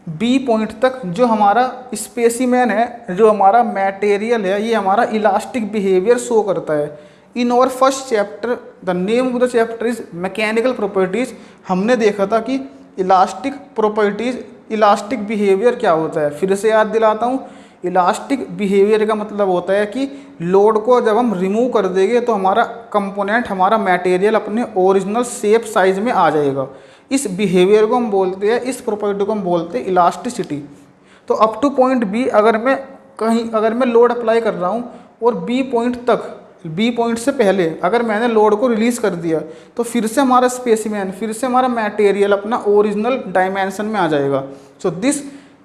B point तक जो हमारा स्पेसिमेन है, जो हमारा मटेरियल है, ये हमारा इलास्टिक बिहेवियर शो करता है। In our first chapter the name of the chapter is mechanical properties. हमने देखा था कि इलास्टिक प्रॉपर्टीज़, इलास्टिक बिहेवियर क्या होता है। फिर से याद दिलाता हूँ, इलास्टिक बिहेवियर का मतलब होता है कि लोड को जब हम रिमूव कर देंगे तो हमारा कंपोनेंट, हमारा मटेरियल अपने ओरिजिनल शेप साइज में आ जाएगा। इस बिहेवियर को हम बोलते हैं, इस प्रॉपर्टी को हम बोलते हैं इलास्टिसिटी। तो अप टू पॉइंट बी अगर मैं लोड अप्लाई कर रहा हूँ और बी पॉइंट तक, बी पॉइंट से पहले अगर मैंने लोड को रिलीज़ कर दिया तो फिर से हमारा स्पेसिमेन, फिर से हमारा मटेरियल अपना ओरिजिनल डायमेंशन में आ जाएगा। So this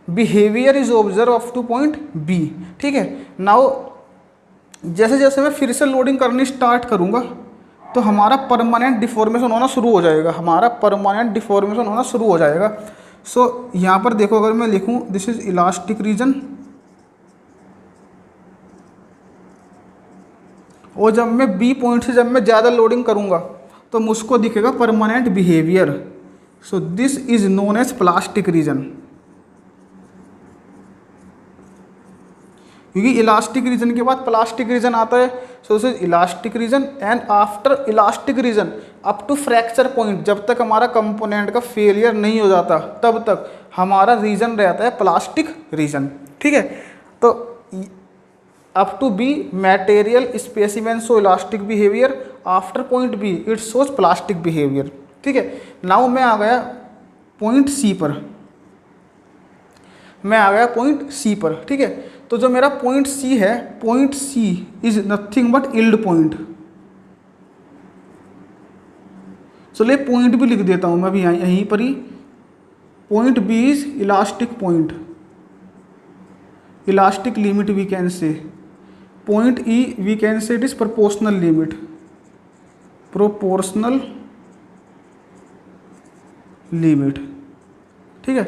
behaviour is observe up to point B, ठीक है। नाउ जैसे जैसे मैं फिर से लोडिंग करनी स्टार्ट करूँगा तो हमारा परमानेंट डिफॉर्मेशन होना शुरू हो जाएगा, हमारा परमानेंट डिफॉर्मेशन होना शुरू हो जाएगा। सो यहाँ पर देखो, अगर मैं लिखूँ दिस इज इलास्टिक रीजन, और जब मैं बी पॉइंट से जब मैं ज़्यादा लोडिंग करूँगा तो मुझको दिखेगा permanent behaviour. So this is known as plastic region, क्योंकि इलास्टिक रीजन के बाद प्लास्टिक रीजन आता है। So this is elastic region and after elastic region up to fracture point, जब तक हमारा कंपोनेंट का फेलियर नहीं हो जाता तब तक हमारा रीजन रहता है प्लास्टिक रीजन, ठीक है। तो up to B material specimen show elastic behaviour, after point B it shows plastic behaviour, ठीक है। नाउ मैं आ गया पॉइंट सी पर, मैं आ गया पॉइंट सी पर, ठीक है। तो जो मेरा पॉइंट सी है, point C is nothing but yield point. चलिए पॉइंट भी लिख देता हूं मैं भी यहीं पर ही। Point B is elastic point, elastic limit we can say. Point E we can say it is proportional limit, proportional limit, ठीक है।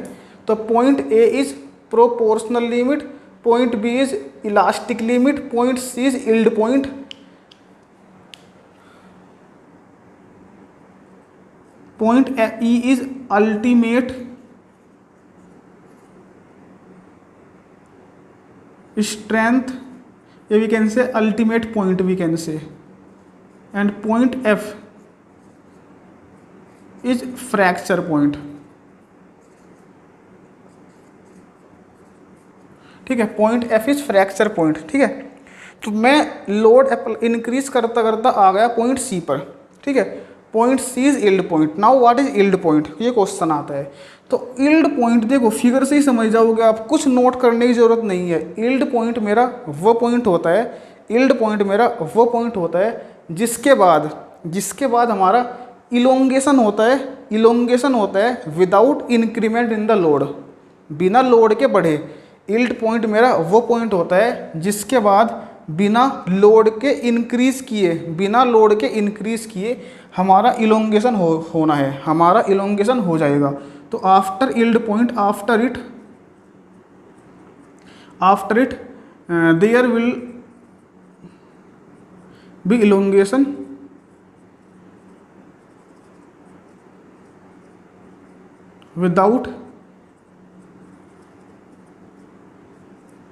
तो point A is proportional limit point B is elastic limit, point C is yield point, point E is ultimate strength, we can say ultimate point we can say, and point F is fracture point. ठीक है, point F is fracture point. ठीक है, तो मैं load increase करता करता आ गया point सी पर. ठीक है, point C is yield point. Now what is yield point, ये क्वेश्चन आता है. तो इल्ड पॉइंट देखो फिगर से ही समझ जाओगे आप, कुछ नोट करने की जरूरत नहीं है. इल्ड पॉइंट मेरा वो पॉइंट होता है, इल्ड पॉइंट मेरा वो पॉइंट होता है जिसके बाद हमारा इलोंगेशन होता है. इलोंगेशन होता है without increment in the load, बिना लोड के बढ़े. इल्ड पॉइंट मेरा वो पॉइंट होता है जिसके बाद बिना लोड के इंक्रीज किए हमारा इलोंगेशन होना है, हमारा इलोंगेशन हो जाएगा. तो after yield point, after it there will be elongation without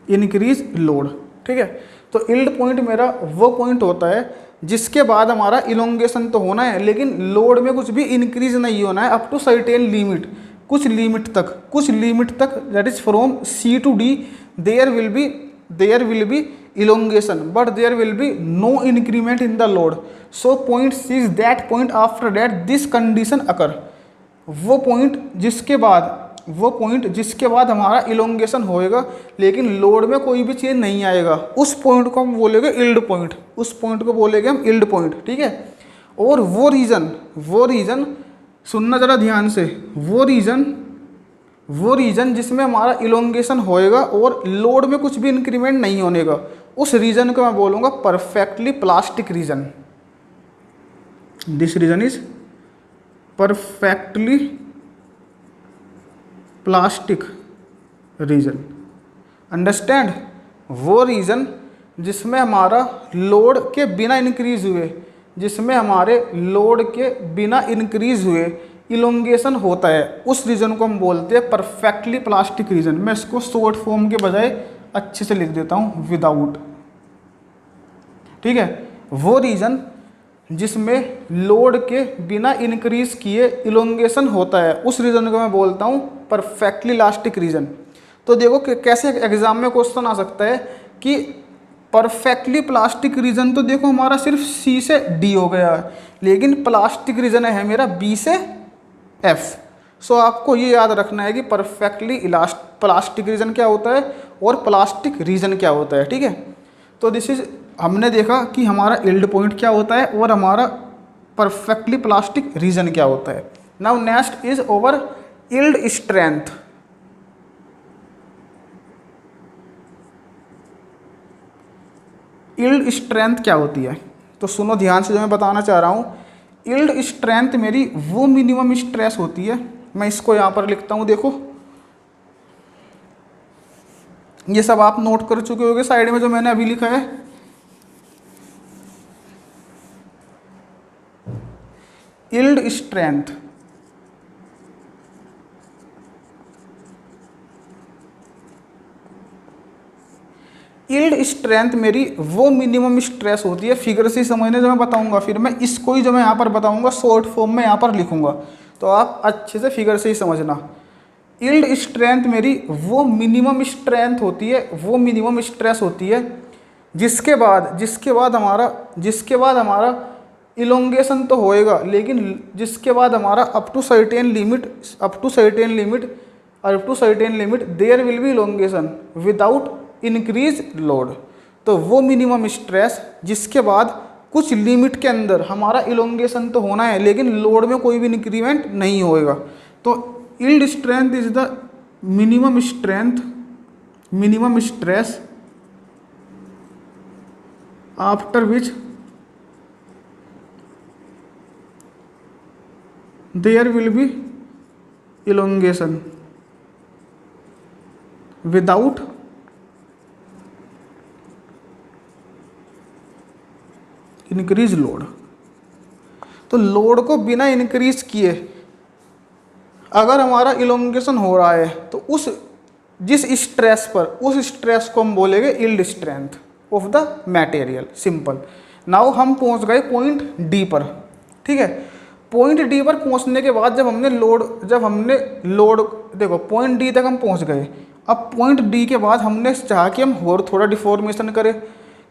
increase load. ठीक है, तो इल्ड पॉइंट मेरा वो पॉइंट होता है जिसके बाद हमारा इलोंगेशन तो होना है लेकिन लोड में कुछ भी इंक्रीज नहीं होना है अप टू सर्टेन लिमिट, कुछ लिमिट तक that is from C to D there will be elongation but there will be no increment in the load. So point C is that point after that this condition occur. वो point जिसके बाद हमारा elongation होएगा लेकिन load में कोई भी change नहीं आएगा, उस पॉइंट को हम बोलेंगे इल्ड पॉइंट. ठीक है, और वो रीजन सुनना जरा ध्यान से, वो रीजन जिसमें हमारा इलोंगेशन होएगा और लोड में कुछ भी इंक्रीमेंट नहीं होने का, उस रीजन को मैं बोलूँगा perfectly plastic region. This region is perfectly plastic region. Understand, वो रीजन जिसमें हमारा लोड के बिना इंक्रीज हुए इलोंगेशन होता है, उस रीजन को हम बोलते हैं परफेक्टली प्लास्टिक रीजन. मैं इसको शॉर्ट फॉर्म के बजाय अच्छे से लिख देता हूँ विदाउट. ठीक है, वो रीजन जिसमें लोड के बिना इंक्रीज किए इलोंगेशन होता है, उस रीजन को मैं बोलता हूँ परफेक्टली इलास्टिक रीजन. तो देखो कि कैसे एग्जाम में क्वेश्चन आ सकता है कि परफेक्टली प्लास्टिक रीजन तो देखो हमारा सिर्फ सी से डी हो गया है, लेकिन प्लास्टिक रीजन है मेरा बी से एफ. सो आपको ये याद रखना है कि परफेक्टली प्लास्टिक रीजन क्या होता है और प्लास्टिक रीजन क्या होता है. ठीक है, तो दिस इज, हमने देखा कि हमारा इल्ड पॉइंट क्या होता है और हमारा परफेक्टली प्लास्टिक रीजन क्या होता है. Now next is over yield strength. Yield strength क्या होती है, तो सुनो ध्यान से जो मैं बताना चाह रहा हूँ. इल्ड स्ट्रेंथ मेरी वो मिनिमम स्ट्रेस होती है, मैं इसको यहाँ पर लिखता हूँ. देखो ये सब आप नोट कर चुके होंगे साइड में जो मैंने अभी लिखा है. इल्ड स्ट्रेंथ मेरी वो मिनिमम स्ट्रेस होती है, फिगर से समझने जो मैं बताऊंगा, फिर मैं इसको ही जो मैं यहाँ पर बताऊंगा शॉर्ट फॉर्म में यहाँ पर लिखूंगा, तो आप अच्छे से फिगर से ही समझना. इल्ड स्ट्रेंथ मेरी वो मिनिमम स्ट्रेंथ होती है, वो मिनिमम स्ट्रेस होती है जिसके बाद हमारा इलोंगेशन तो होएगा लेकिन जिसके बाद हमारा up to certain limit there will be elongation without increase load. तो वो मिनिमम स्ट्रेस जिसके बाद कुछ लिमिट के अंदर हमारा इलोंगेशन तो होना है लेकिन लोड में कोई भी इंक्रीमेंट नहीं होएगा. तो yield strength is the minimum stress after which there will be elongation without increase load. तो लोड को बिना इंक्रीज किए अगर हमारा इलोंगेशन हो रहा है तो उस जिस स्ट्रेस पर, उस स्ट्रेस को हम बोलेंगे yield strength of the material. Simple. Now हम पहुंच गए पॉइंट डी पर। ठीक है, पॉइंट डी पर पहुंचने के बाद जब हमने लोड देखो पॉइंट डी तक हम पहुंच गए। अब पॉइंट डी के बाद हमने चाहा कि हम और थोड़ा डिफॉर्मेशन करें,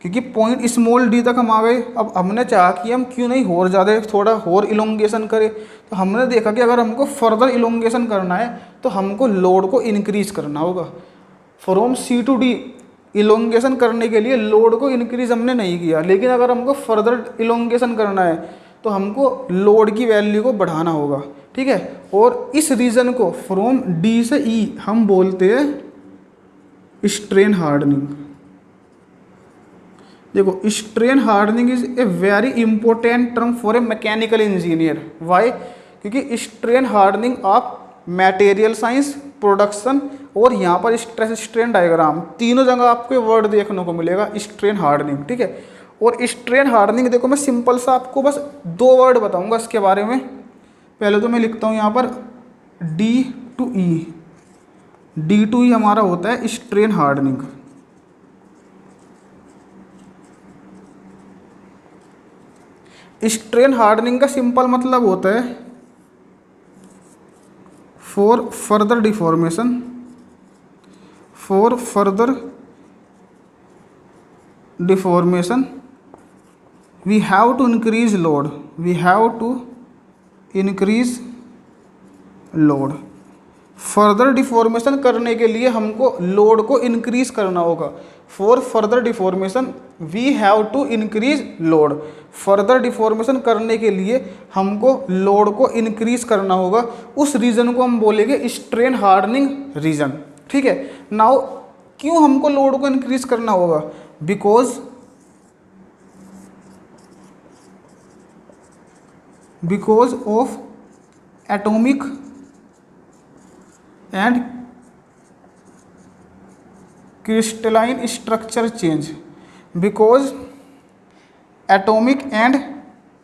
क्योंकि पॉइंट स्मॉल डी तक हम आ गए। अब हमने चाहा कि हम क्यों नहीं और ज़्यादा थोड़ा और इलोंगेशन करें। तो हमने देखा कि अगर हमको फर्दर इलोंगेशन करना है तो हमको लोड को इंक्रीज करना होगा। From C to D elongation करने के लिए लोड को इंक्रीज हमने नहीं किया, लेकिन अगर हमको फर्दर इलोंगेशन करना है तो हमको लोड की वैल्यू को बढ़ाना होगा। ठीक है, और इस रीजन को फ्रॉम डी से ई हम बोलते हैं स्ट्रेन हार्डनिंग। देखो strain hardening is a very important term for a mechanical engineer. Why? क्योंकि स्ट्रेन हार्डनिंग आप मटेरियल साइंस, प्रोडक्शन और यहाँ पर स्ट्रेस स्ट्रेन डायग्राम तीनों जगह आपको ये वर्ड देखने को मिलेगा, स्ट्रेन हार्डनिंग। ठीक है, और स्ट्रेन हार्डनिंग देखो मैं सिंपल सा आपको बस 2 वर्ड बताऊंगा इसके बारे में। पहले तो मैं लिखता हूँ यहाँ पर डी टू ई हमारा होता है स्ट्रेन हार्डनिंग। स्ट्रेन हार्डनिंग का सिंपल मतलब होता है for further deformation we have to increase load। Further deformation करने के लिए हमको लोड को इंक्रीज करना होगा। For further deformation we have to increase load. Further deformation करने के लिए हमको लोड को इंक्रीज करना होगा। उस रीजन को हम बोलेंगे स्ट्रेन हार्डनिंग रीजन। ठीक है, नाउ क्यों हमको लोड को इंक्रीज करना होगा? Because of atomic and crystalline structure change. Because atomic and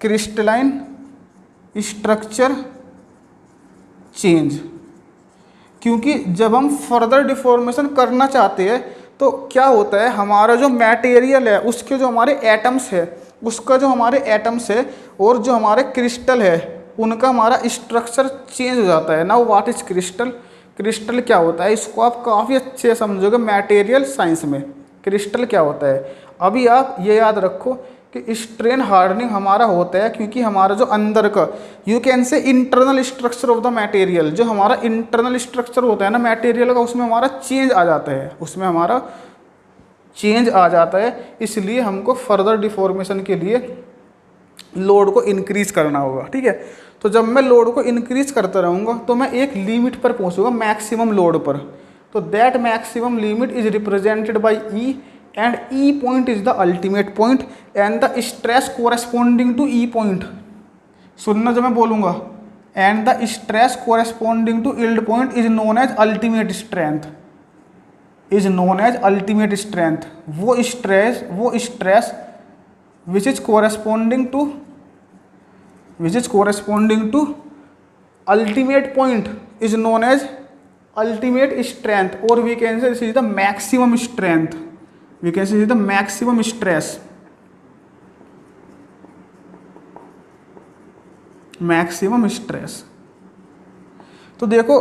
crystalline structure change. क्योंकि जब हम फर्दर डिफॉर्मेशन करना चाहते हैं तो क्या होता है, हमारा जो मटेरियल है उसके जो हमारे एटम्स है, उसका जो हमारे एटम्स है और जो हमारे क्रिस्टल है उनका हमारा स्ट्रक्चर चेंज हो जाता है। Now what is crystal? Crystal क्या होता है, इसको आप काफ़ी अच्छे से समझोगे मटेरियल साइंस में। क्रिस्टल क्या होता है, अभी आप ये याद रखो कि स्ट्रेन हार्डनिंग हमारा होता है क्योंकि हमारा जो अंदर का you can say internal structure of the material, जो हमारा इंटरनल स्ट्रक्चर होता है ना मटेरियल का, उसमें हमारा चेंज आ जाता है। इसलिए हमको फर्दर डिफॉर्मेशन के लिए लोड को इंक्रीज करना होगा। ठीक है, तो जब मैं लोड को इंक्रीज करता रहूँगा तो मैं एक लिमिट पर पहुँचूंगा, मैक्सिमम लोड पर। तो that maximum limit is represented by E and E point is the ultimate point and the stress corresponding to E point. सुनना जो मैं बोलूँगा, and the stress corresponding to yield point is known as ultimate strength. वो stress which is corresponding to ultimate point is known as ultimate strength, or we can say this is the maximum strength, we can say this is the maximum stress। तो देखो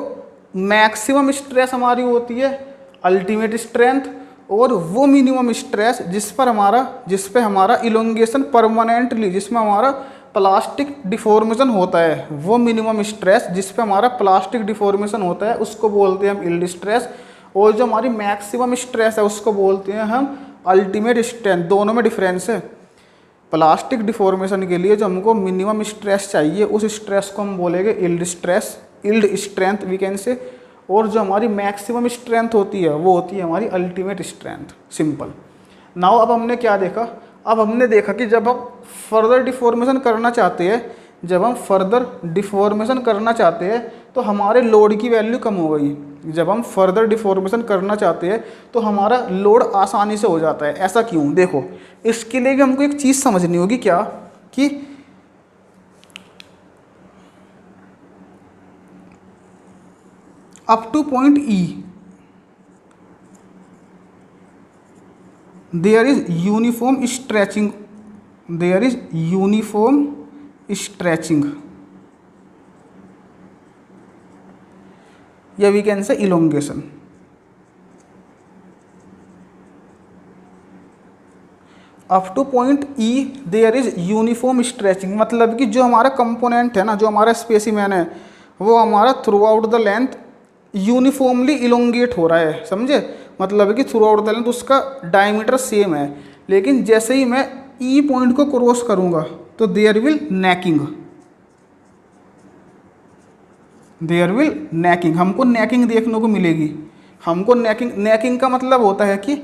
maximum stress हमारी होती है ultimate strength, और वो minimum stress जिस पे हमारा इलोंगेशन परमानेंटली, जिसमें हमारा प्लास्टिक डिफॉर्मेशन होता है, वो मिनिमम स्ट्रेस जिस पे हमारा प्लास्टिक डिफॉर्मेशन होता है उसको बोलते हैं हम यील्ड स्ट्रेस, और जो हमारी मैक्सिमम स्ट्रेस है उसको बोलते हैं हम अल्टीमेट स्ट्रेंथ। दोनों में डिफरेंस है। प्लास्टिक डिफॉर्मेशन के लिए जो हमको मिनिमम स्ट्रेस चाहिए उस स्ट्रेस को हम बोलेंगे यील्ड स्ट्रेंथ वी कैन से, और जो हमारी मैक्सिमम स्ट्रेंथ होती है वो होती है हमारी अल्टीमेट स्ट्रेंथ। सिंपल। नाउ अब हमने क्या देखा, अब हमने देखा कि जब हम फर्दर डिफॉर्मेशन करना चाहते हैं तो हमारे लोड की वैल्यू कम हो गई। जब हम फर्दर डिफॉर्मेशन करना चाहते हैं तो हमारा लोड आसानी से हो जाता है। ऐसा क्यों? देखो, इसके लिए भी हमको एक चीज़ समझनी होगी, क्या कि up to point E there is uniform stretching, there is uniform stretching, या we can say elongation. Up to point E there is uniform stretching, मतलब कि जो हमारा कंपोनेंट है ना, जो हमारा स्पेसिमेन है, वो हमारा through out the length uniformly elongate हो रहा है। समझे? मतलब कि थ्रू आउट द लेंथ उसका डायमीटर सेम है, लेकिन जैसे ही मैं ई पॉइंट को क्रॉस करूंगा तो there will necking, there will necking, हमको नेकिंग देखने को मिलेगी। हमको नेकिंग, नेकिंग का मतलब होता है कि,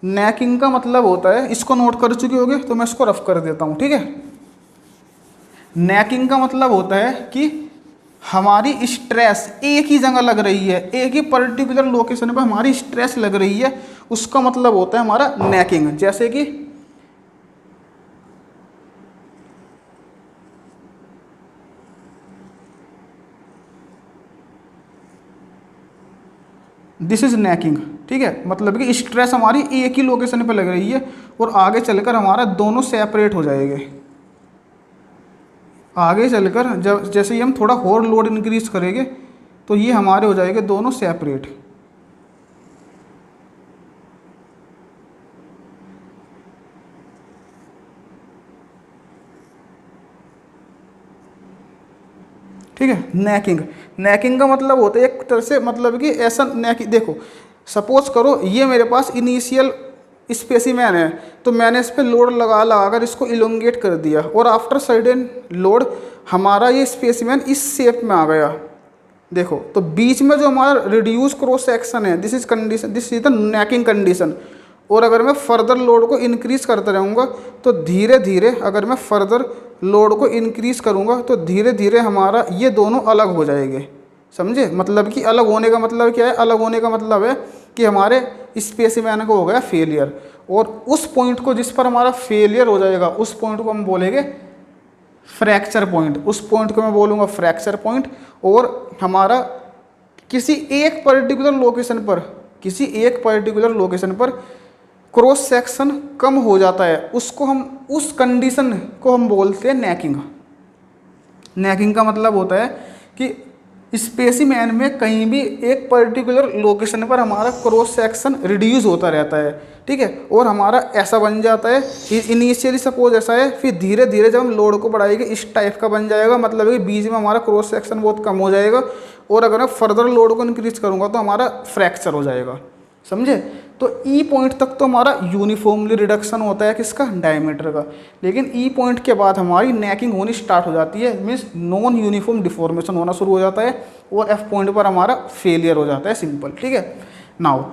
नेकिंग का मतलब होता है, इसको नोट कर चुके होगे तो मैं इसको रफ कर देता हूँ, ठीक है। नेकिंग का मतलब होता है कि हमारी स्ट्रेस एक ही जगह लग रही है, एक ही पर्टिकुलर लोकेशन पर हमारी स्ट्रेस लग रही है, उसका मतलब होता है हमारा नेकिंग। जैसे कि दिस इज नेकिंग, ठीक है। मतलब कि स्ट्रेस हमारी एक ही लोकेशन पे लग रही है और आगे चलकर हमारा दोनों सेपरेट हो जाएंगे। आगे चलकर जब जैसे ही हम थोड़ा और लोड इंक्रीज करेंगे तो ये हमारे हो जाएंगे दोनों सेपरेट। ठीक है। नेकिंग, नेकिंग का मतलब होता है एक तरह से, मतलब कि ऐसा नेकिंग, देखो सपोज करो ये मेरे पास इनिशियल स्पेसिमेन है, तो मैंने इस पर लोड लगा लगाकर इसको इलोंगेट कर दिया और आफ्टर सर्टेन लोड हमारा ये स्पेसिमेन इस शेप में आ गया। देखो, तो बीच में जो हमारा रिड्यूस क्रॉस सेक्शन है, this is condition, this is the necking condition. और अगर मैं फर्दर लोड को इंक्रीज करता रहूँगा तो धीरे धीरे, अगर मैं फर्दर लोड को इंक्रीज करूँगा तो धीरे धीरे हमारा ये दोनों अलग हो जाएंगे। समझे? मतलब कि अलग होने का मतलब क्या है? अलग होने का मतलब है कि हमारे स्पेसिमेन को हो गया फेलियर, और उस पॉइंट को जिस पर हमारा फेलियर हो जाएगा उस पॉइंट को हम बोलेंगे फ्रैक्चर पॉइंट। उस पॉइंट को मैं बोलूँगा फ्रैक्चर पॉइंट। और हमारा किसी एक पर्टिकुलर लोकेशन पर, किसी एक पर्टिकुलर लोकेशन पर क्रॉस सेक्शन कम हो जाता है, उसको हम, उस कंडीशन को हम बोलते हैं नेकिंग। नेकिंग का मतलब होता है कि स्पेसिमेन में कहीं भी एक पर्टिकुलर लोकेशन पर हमारा क्रॉस सेक्शन रिड्यूस होता रहता है, ठीक है। और हमारा ऐसा बन जाता है, इनिशियली सपोज ऐसा है, फिर धीरे धीरे जब हम लोड को बढ़ाएंगे इस टाइप का बन जाएगा, मतलब कि बीच में हमारा क्रॉस सेक्शन बहुत कम हो जाएगा, और अगर मैं फर्दर लोड को इंक्रीज करूँगा तो हमारा फ्रैक्चर हो जाएगा। समझे? तो ई पॉइंट तक तो हमारा यूनिफॉर्मली रिडक्शन होता है किसका? डायमीटर का। लेकिन ई पॉइंट के बाद हमारी नेकिंग होनी स्टार्ट हो जाती है, मीन्स नॉन यूनिफॉर्म डिफॉर्मेशन होना शुरू हो जाता है, और एफ पॉइंट पर हमारा फेलियर हो जाता है, सिंपल, ठीक है। नाउ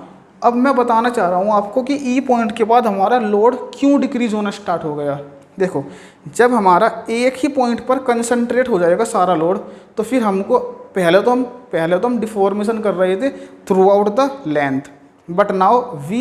अब मैं बताना चाह रहा हूँ आपको कि ई पॉइंट के बाद हमारा लोड क्यों डिक्रीज होना स्टार्ट हो गया। देखो, जब हमारा एक ही पॉइंट पर कंसंट्रेट हो जाएगा सारा लोड, तो फिर हमको पहले तो हम डिफॉर्मेशन कर रहे थे through out the length, but now we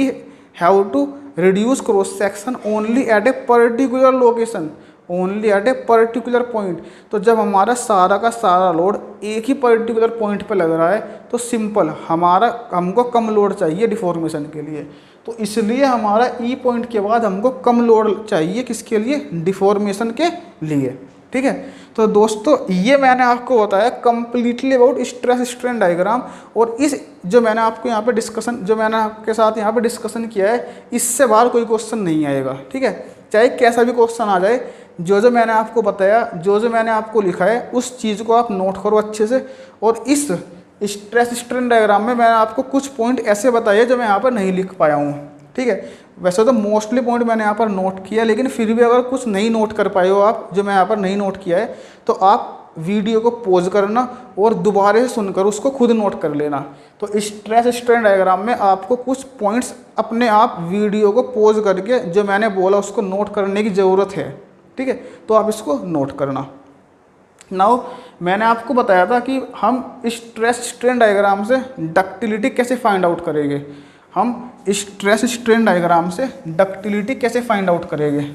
have to reduce cross section only at a particular location, only at a particular point। तो जब हमारा सारा का सारा लोड एक ही पर्टिकुलर पॉइंट पे लग रहा है तो सिंपल हमको कम लोड चाहिए डिफॉर्मेशन के लिए, तो इसलिए हमारा ई पॉइंट के बाद हमको कम लोड चाहिए, किसके लिए? डिफॉर्मेशन के लिए, ठीक है। तो दोस्तों ये मैंने आपको बताया completely about stress strain diagram, और इस जो मैंने आपको यहाँ पे डिस्कशन, जो मैंने आपके साथ यहाँ पे डिस्कशन किया है, इससे बाहर कोई क्वेश्चन नहीं आएगा, ठीक है। चाहे कैसा भी क्वेश्चन आ जाए, जो मैंने आपको बताया, जो मैंने आपको लिखा है, उस चीज़ को आप नोट करो अच्छे से। और इस स्ट्रेस स्ट्रेन डायग्राम में मैंने आपको कुछ पॉइंट ऐसे बताए जो मैं यहाँ पर नहीं लिख पाया हूँ, ठीक है। वैसे तो मोस्टली पॉइंट मैंने यहाँ पर नोट किया, लेकिन फिर भी अगर कुछ नहीं नोट कर पाए हो आप, जो मैं यहाँ पर नहीं नोट किया है, तो आप वीडियो को पॉज करना और दोबारा से सुनकर उसको खुद नोट कर लेना। तो स्ट्रेस स्ट्रेन डायग्राम में आपको कुछ पॉइंट्स अपने आप वीडियो को पॉज करके जो मैंने बोला उसको नोट करने की ज़रूरत है, ठीक है। तो आप इसको नोट करना। नाउ मैंने आपको बताया था कि हम स्ट्रेस स्ट्रेन डायग्राम से डक्टिलिटी कैसे फाइंड आउट करेंगे। हम स्ट्रेस स्ट्रेन डायग्राम से डक्टिलिटी कैसे फाइंड आउट करेंगे।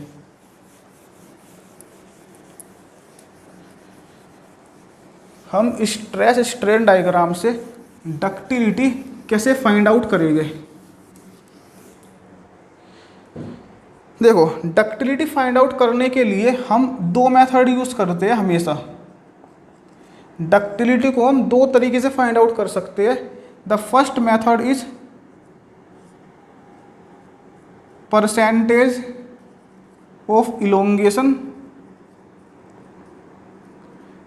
हम स्ट्रेस स्ट्रेन डायग्राम से डक्टिलिटी कैसे फाइंड आउट करेंगे। देखो, डक्टिलिटी फाइंड आउट करने के लिए हम दो मेथड यूज करते हैं हमेशा। डक्टिलिटी को हम दो तरीके से फाइंड आउट कर सकते हैं। The first method is percentage of elongation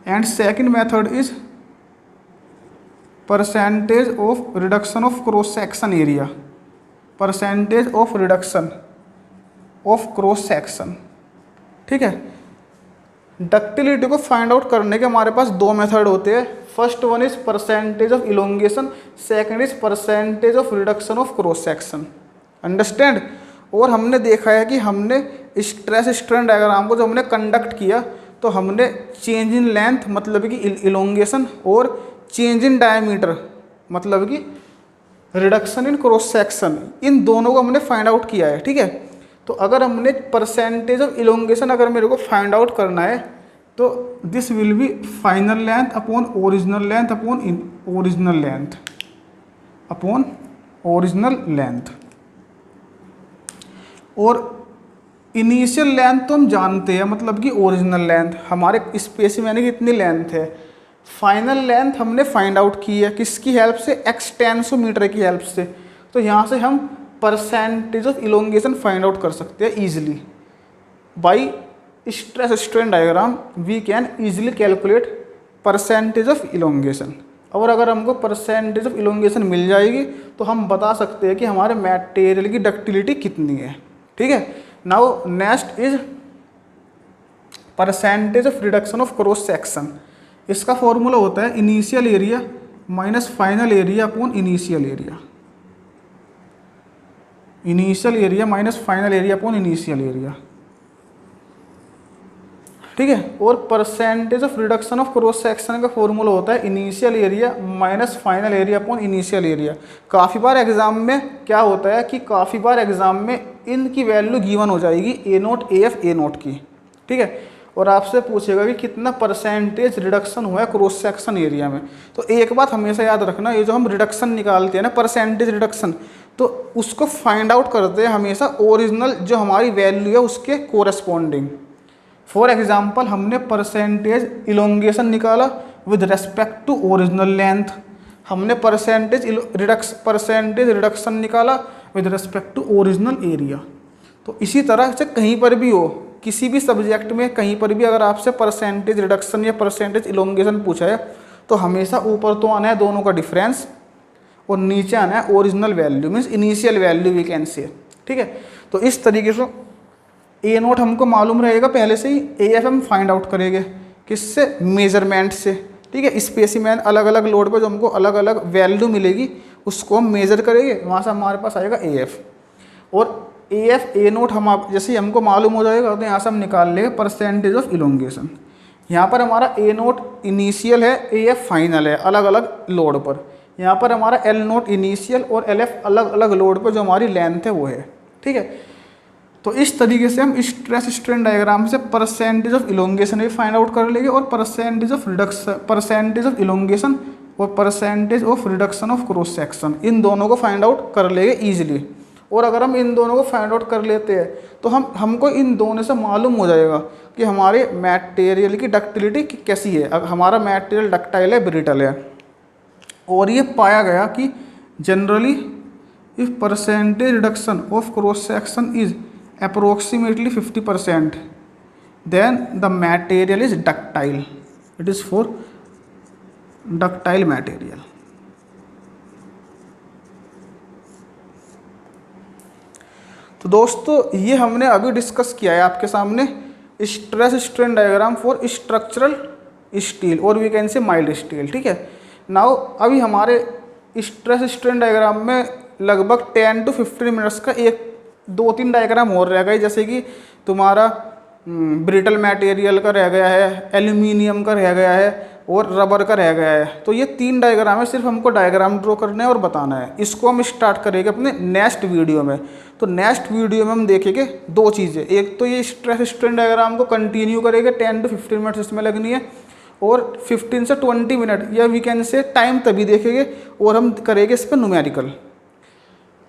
and second method is percentage of reduction of cross section area. Percentage of reduction of cross section, ठीक है। डक्टिलिटी को फाइंड आउट करने के हमारे पास दो मेथड होते हैं। First one is percentage of elongation, second is percentage of reduction of cross section. Understand. और हमने देखा है कि हमने स्ट्रेस स्ट्रेन डायग्राम को जब हमने कंडक्ट किया तो हमने चेंज इन लेंथ मतलब कि इलोंगेशन और चेंज इन डायमीटर मतलब कि रिडक्शन इन क्रॉस सेक्शन, इन दोनों को हमने फाइंड आउट किया है, ठीक है। तो अगर हमने परसेंटेज ऑफ इलोंगेशन अगर मेरे को फाइंड आउट करना है तो this will be final length upon original length upon original length upon original length. और इनिशियल लेंथ तो हम जानते हैं मतलब कि ओरिजिनल लेंथ हमारे स्पेसिमेन की इतनी लेंथ है। फाइनल लेंथ हमने फाइंड आउट की है किसकी हेल्प से, एक्सटेंसोमीटर की हेल्प से। तो यहाँ से हम percentage of elongation find out कर सकते हैं easily. By stress strain diagram we can easily calculate percentage of elongation. और अगर हमको परसेंटेज ऑफ इलोंगेशन मिल जाएगी तो हम बता सकते हैं कि हमारे मटेरियल की डक्टिलिटी कितनी है, ठीक है। Now next is percentage of reduction of cross section. इसका फॉर्मूला होता है initial area minus final area upon initial area. Initial area minus final area upon initial area, ठीक है। और percentage of reduction of cross section का formula होता है initial area minus final area upon initial area. काफ़ी बार exam में क्या होता है कि काफ़ी बार एग्जाम में इनकी वैल्यू गिवन हो जाएगी A naught A F A naught की, ठीक है। और आपसे पूछेगा कि कितना परसेंटेज रिडक्शन हुआ है क्रॉस सेक्शन एरिया में। तो एक बात हमेशा याद रखना, ये जो हम रिडक्शन निकालते हैं ना परसेंटेज रिडक्शन, तो उसको फाइंड आउट करते हैं हमेशा ओरिजिनल जो हमारी वैल्यू है उसके कोरेस्पॉन्डिंग। फॉर एग्जाम्पल हमने परसेंटेज इलोंगेशन निकाला with respect to original length, हमने परसेंटेज रिडक्शन निकाला with respect to original area. तो इसी तरह से कहीं पर भी हो, किसी भी सब्जेक्ट में कहीं पर भी अगर आपसे परसेंटेज रिडक्शन या परसेंटेज इलोंगेशन पूछा है तो हमेशा ऊपर तो आना है दोनों का डिफरेंस और नीचे आना है original value means initial value we can say, ठीक है। तो इस तरीके से ए नोट हमको मालूम रहेगा पहले से ही, ए एफ हम फाइंड आउट करेंगे किससे, मेजरमेंट से, ठीक है। स्पेसिमेन अलग अलग लोड पर जो हमको अलग अलग वैल्यू मिलेगी उसको हम मेजर करेंगे, वहाँ से हमारे पास आएगा ए एफ। और ए एफ ए नोट हम आप जैसे ही हमको मालूम हो जाएगा तो यहाँ से हम निकाल लेंगे परसेंटेज ऑफ इलोंगेशन। यहाँ पर हमारा ए नोट इनिशियल है, ए एफ फाइनल है अलग अलग लोड पर। यहाँ पर हमारा एल नोट इनिशियल और एल एफ अलग अलग लोड पर जो हमारी लेंथ है वो है, ठीक है। तो इस तरीके से हम स्ट्रेस स्ट्रेन डायग्राम से परसेंटेज ऑफ इलोंगेशन भी फाइंड आउट कर लेंगे और परसेंटेज ऑफ इलोंगेशन और percentage of reduction of cross section, इन दोनों को फाइंड आउट कर लेंगे ईजिली। और अगर हम इन दोनों को फाइंड आउट कर लेते हैं तो हमको इन दोनों से मालूम हो जाएगा कि हमारे मटेरियल की डक्टिलिटी कैसी है। अगर हमारा मटेरियल डक्टाइल है ब्रिटल है, और ये पाया गया कि generally if percentage reduction of cross section is approximately 50%, then the material is ductile. It is for ductile material. तो दोस्तों ये हमने अभी डिस्कस किया है आपके सामने stress strain diagram for structural steel और we can say mild steel, ठीक है। नाउ अभी हमारे स्ट्रेस स्ट्रेन डायग्राम में लगभग 10 to 15 मिनट्स का एक 2-3 डायग्राम और रह गए, जैसे कि तुम्हारा ब्रिटल मटेरियल का रह गया है, एल्यूमिनियम का रह गया है और रबर का रह गया है। तो ये 3 डायग्राम है, सिर्फ हमको डायग्राम ड्रॉ करना है और बताना है। इसको हम स्टार्ट करेंगे अपने नेक्स्ट वीडियो में। तो नेक्स्ट वीडियो में हम देखेंगे 2 चीज़ें, एक तो ये स्ट्रेस स्ट्रेन डायग्राम को कंटिन्यू करेंगे, 10 to 15 मिनट्स इसमें लगनी है, और 15 से 20 मिनट या वीकेंड से टाइम तभी देखेंगे, और हम करेंगे इस पर न्यूमेरिकल।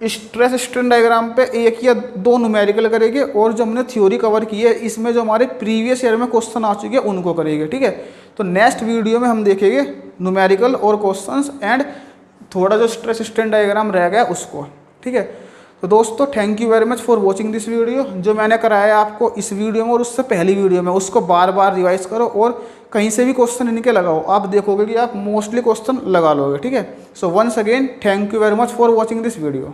स्ट्रेस स्ट्रेन डायग्राम पे 1 या 2 न्यूमेरिकल करेंगे, और जो हमने थ्योरी कवर की है इसमें जो हमारे प्रीवियस ईयर में क्वेश्चन आ चुके हैं उनको करेंगे, ठीक है। तो नेक्स्ट वीडियो में हम देखेंगे न्यूमेरिकल और क्वेश्चंस एंड थोड़ा जो स्ट्रेस स्ट्रेन डायग्राम रह गया उसको, ठीक है। तो दोस्तों thank you very much for watching this video. जो मैंने कराया आपको इस वीडियो में और उससे पहली वीडियो में, उसको बार बार रिवाइज करो, और कहीं से भी क्वेश्चन इनके लगाओ, आप देखोगे कि आप मोस्टली क्वेश्चन लगा लोगे, ठीक है। So once again thank you very much for watching this video.